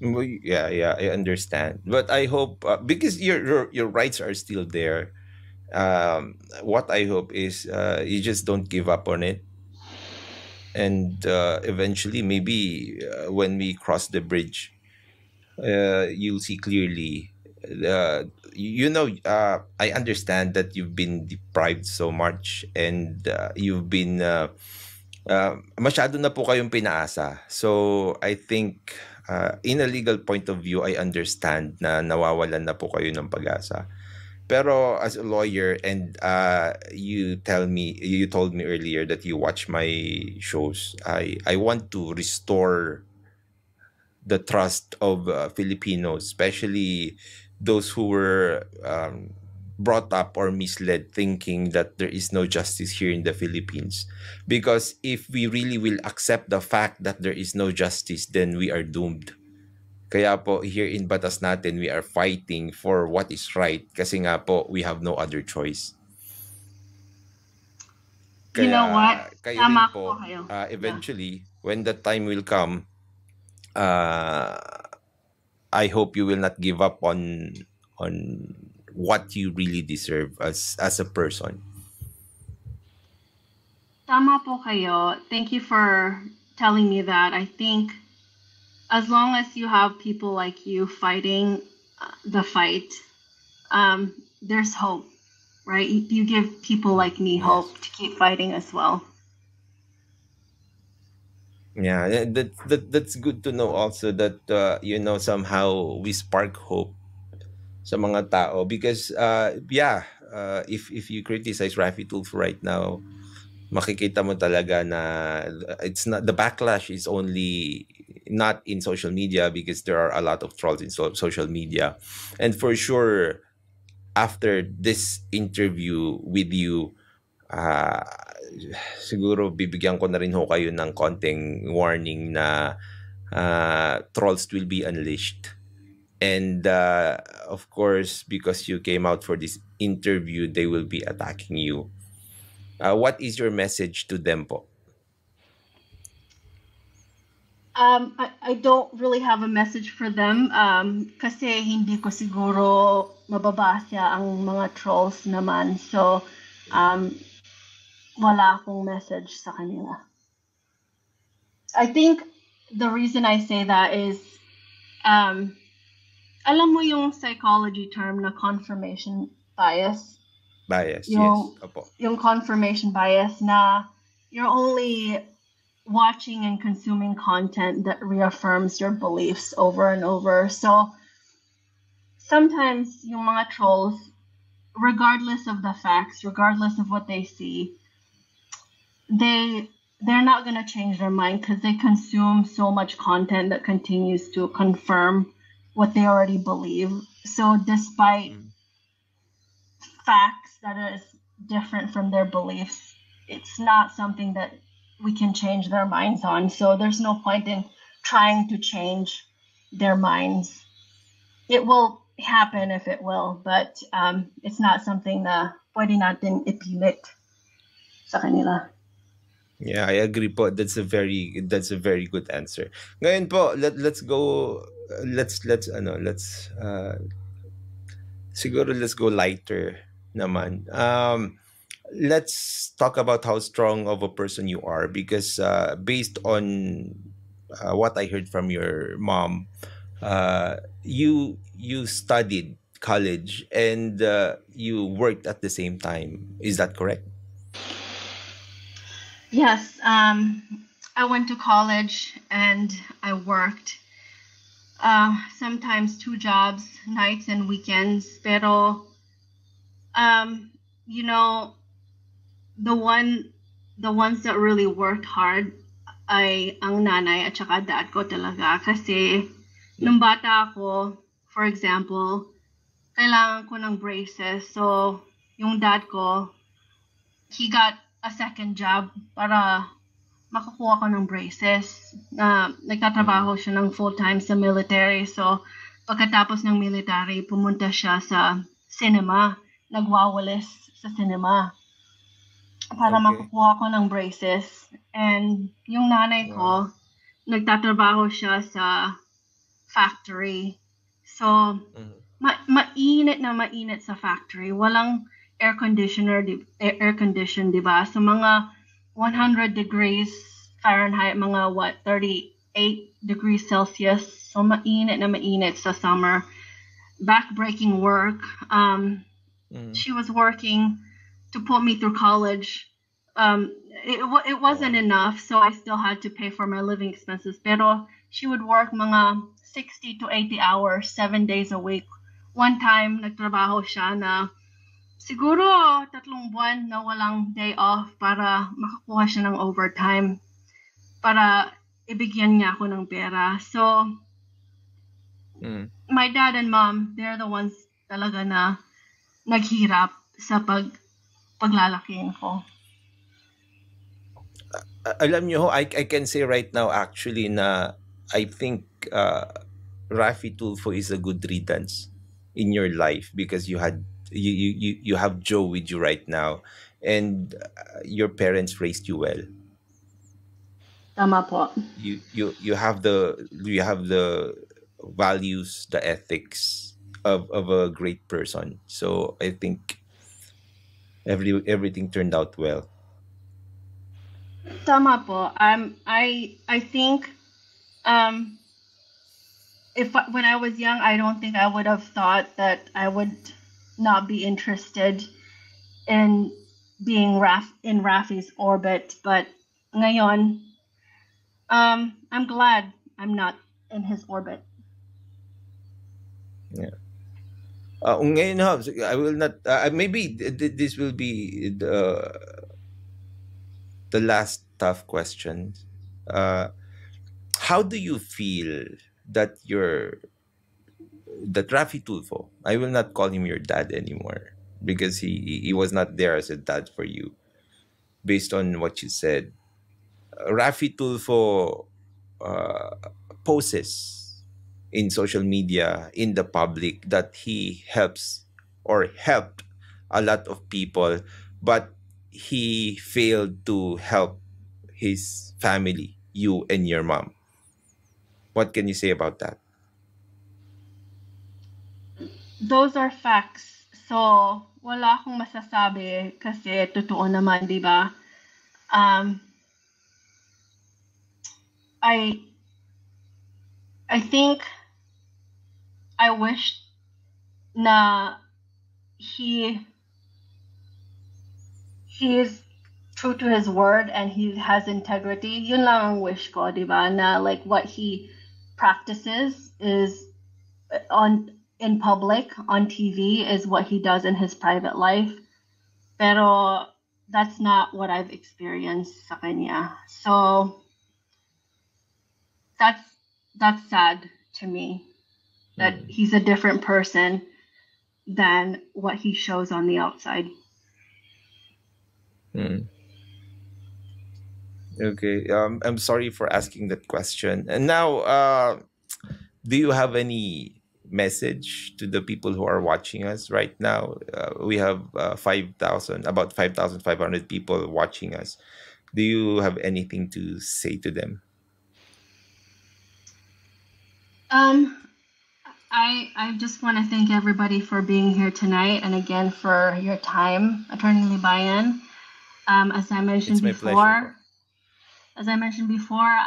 Well, yeah, I understand. But I hope because your rights are still there. What I hope is you just don't give up on it, and eventually, maybe when we cross the bridge, you'll see clearly. I understand that you've been deprived so much, and you've been masyado na po kayong pinaasa. So I think in a legal point of view, I understand na nawawalan na po kayo ng pag-asa. Pero as a lawyer, and you told me earlier that you watch my shows. I want to restore the trust of Filipinos, especially those who were brought up or misled thinking that there is no justice here in the Philippines. Because if we really will accept the fact that there is no justice, then we are doomed. Kaya po, here in Batas natin, we are fighting for what is right kasi nga po, we have no other choice. You know what? Kayo rin Tama po, po kayo. eventually, when that time will come, I hope you will not give up on what you really deserve as a person. Tama po kayo. Thank you for telling me that. I think as long as you have people like you fighting the fight, there's hope, right? You give people like me Yes. hope to keep fighting as well. Yeah, that's good to know also that somehow we spark hope sa mga tao because if you criticize Rafi Tulfo right now, makikita mo talaga na it's not, the backlash is only not in social media because there are a lot of trolls in social media. And for sure, after this interview with you, siguro bibigyan ko na rin ho kayo ng konting warning na trolls will be unleashed. And of course, because you came out for this interview, they will be attacking you. What is your message to them po? I don't really have a message for them kasi hindi ko siguro mababasa ang mga trolls naman. So, wala akong message sa kanila. I think the reason I say that is, alam mo yung psychology term na confirmation bias? Bias, Yung, yes. Opo. yung confirmation bias na you're only watching and consuming content that reaffirms your beliefs over and over. So sometimes yung mga trolls, regardless of the facts, regardless of what they see, they're not going to change their mind because they consume so much content that continues to confirm what they already believe. So despite facts that is different from their beliefs, it's not something that we can change their minds on. So there's no point in trying to change their minds. It will happen if it will, but it's not something na pwede natin ipilit sa kanila. Yeah, I agree po. That's a very good answer. Ngayon po, let's go siguro let's go lighter naman. let's talk about how strong of a person you are, because based on what I heard from your mom, you studied college and you worked at the same time. Is that correct? Yes, I went to college and I worked sometimes two jobs, nights and weekends. Pero, um, you know, the one, the ones that really worked hard ay ang nanay at saka dad ko talaga. Kasi nung bata ako, for example, kailangan ko ng braces. So, yung dad ko, he got a second job para makakuha ko ng braces. Mm. Nagtatrabaho siya ng full-time sa military. So, pagkatapos ng military, pumunta siya sa cinema. Nagwawalis sa cinema para Okay. makakuha ko ng braces. And yung nanay Wow. ko, nagtatrabaho siya sa factory. So, Mhm. mainit sa factory. Walang air condition, di ba? So mga Mm. 100 degrees Fahrenheit, mga what, 38 degrees Celsius. So mainit sa summer. Backbreaking work. Mm. She was working to put me through college. It wasn't Wow. enough, so I still had to pay for my living expenses. Pero she would work mga 60 to 80 hours, 7 days a week. One time, nagtrabaho siya na siguro 3 buwan na walang day off para makakuha siya ng overtime para ibigyan niya ako ng pera. So, Mm. my dad and mom, they're the ones talaga na naghirap sa paglalakihin ko. Alam nyo ho, I can say right now actually na I think Rafi Tulfo is a good riddance in your life, because you have Joe with you right now, and your parents raised you well. Tama po. You have the values, the ethics of a great person. So I think everything turned out well. Tama po. I think um when I was young, I don't think I would have thought that I would not be interested in being in Rafi's orbit, but ngayon, I'm glad I'm not in his orbit. Yeah. Ngayon ho, I will not. Maybe this will be the last tough question. Uh, how do you feel that that Rafi Tulfo? I will not call him your dad anymore, because he was not there as a dad for you, based on what you said. Rafi Tulfo uh, poses in social media, in the public, that he helps or helped a lot of people, but he failed to help his family, you and your mom. What can you say about that? Those are facts. So, wala akong masasabi kasi totoo naman, di ba? Um, I I think I wish na he he is true to his word and he has integrity. Yun lang ang wish ko, di ba? Na like what he practices is on in public on TV is what he does in his private life. Pero that's not what I've experienced sa kanya. So that's that's sad to me that Mm. he's a different person than what he shows on the outside. Mm. Okay. I'm sorry for asking that question. And now, do you have any message to the people who are watching us right now? We have 5,000, about 5,500 people watching us. Do you have anything to say to them? Um, I just want to thank everybody for being here tonight, and again for your time, Attorney Libayan. As I mentioned It's my pleasure. before,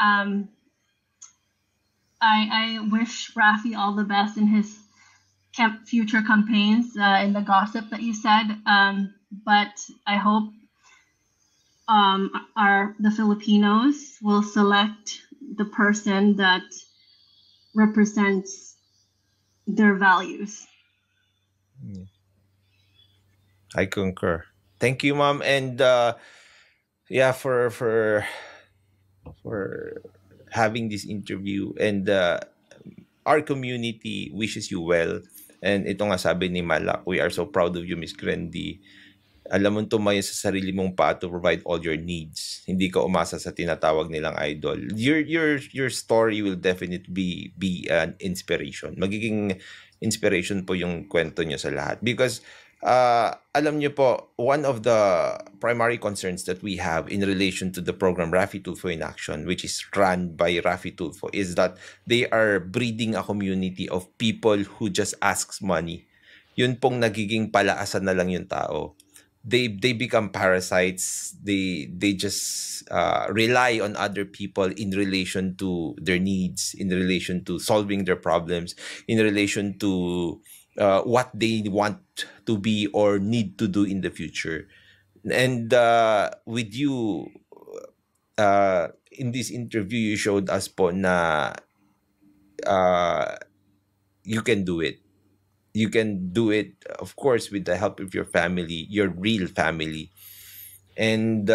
I wish Rafi all the best in his future campaigns, in the gossip that you said. But I hope the Filipinos will select the person that represents their values. I concur. Thank you, Ma'am, and yeah, for having this interview, and our community wishes you well. And ito nga sabi ni Malak, we are so proud of you, Miss Grandy. Alam mong tumayo sa sarili mong paa to provide all your needs. Hindi ka umasa sa tinatawag nilang idol. Your story will definitely be an inspiration. Magiging inspiration po yung kwento nyo sa lahat. Because alam nyo po, one of the primary concerns that we have in relation to the program Rafi Tulfo in Action, which is run by Rafi Tulfo, is that they are breeding a community of people who just asks money. Yun pong nagiging palaasan na lang yung tao. They become parasites. They just rely on other people in relation to their needs, in relation to solving their problems, in relation to what they want to be or need to do in the future. And with you, in this interview, you showed us po na you can do it. You can do it, of course, with the help of your family, your real family. And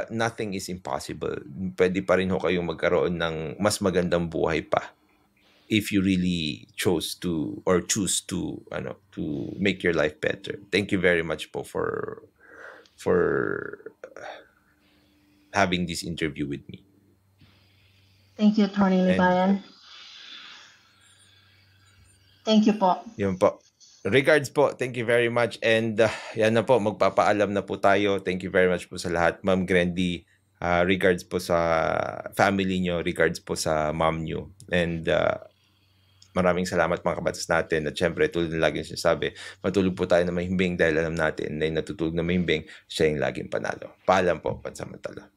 nothing is impossible. Pwede pa rin ho kayong magkaroon ng mas magandang buhay pa if you really choose to make your life better. Thank you very much po for having this interview with me. Thank you, Attorney Libayan. Thank you po. Yun po. Regards po. Thank you very much. And yan na po, magpapaalam na po tayo. Thank you very much po sa lahat. Ma'am Grandy, regards po sa family nyo. Regards po sa mom nyo. And maraming salamat mga kabatas natin. At syempre, tulad ng laging sinasabi, matulog po tayo na mahimbing dahil alam natin na yung natutulog na mahimbing, siya yung laging panalo. Paalam po, pansamantala.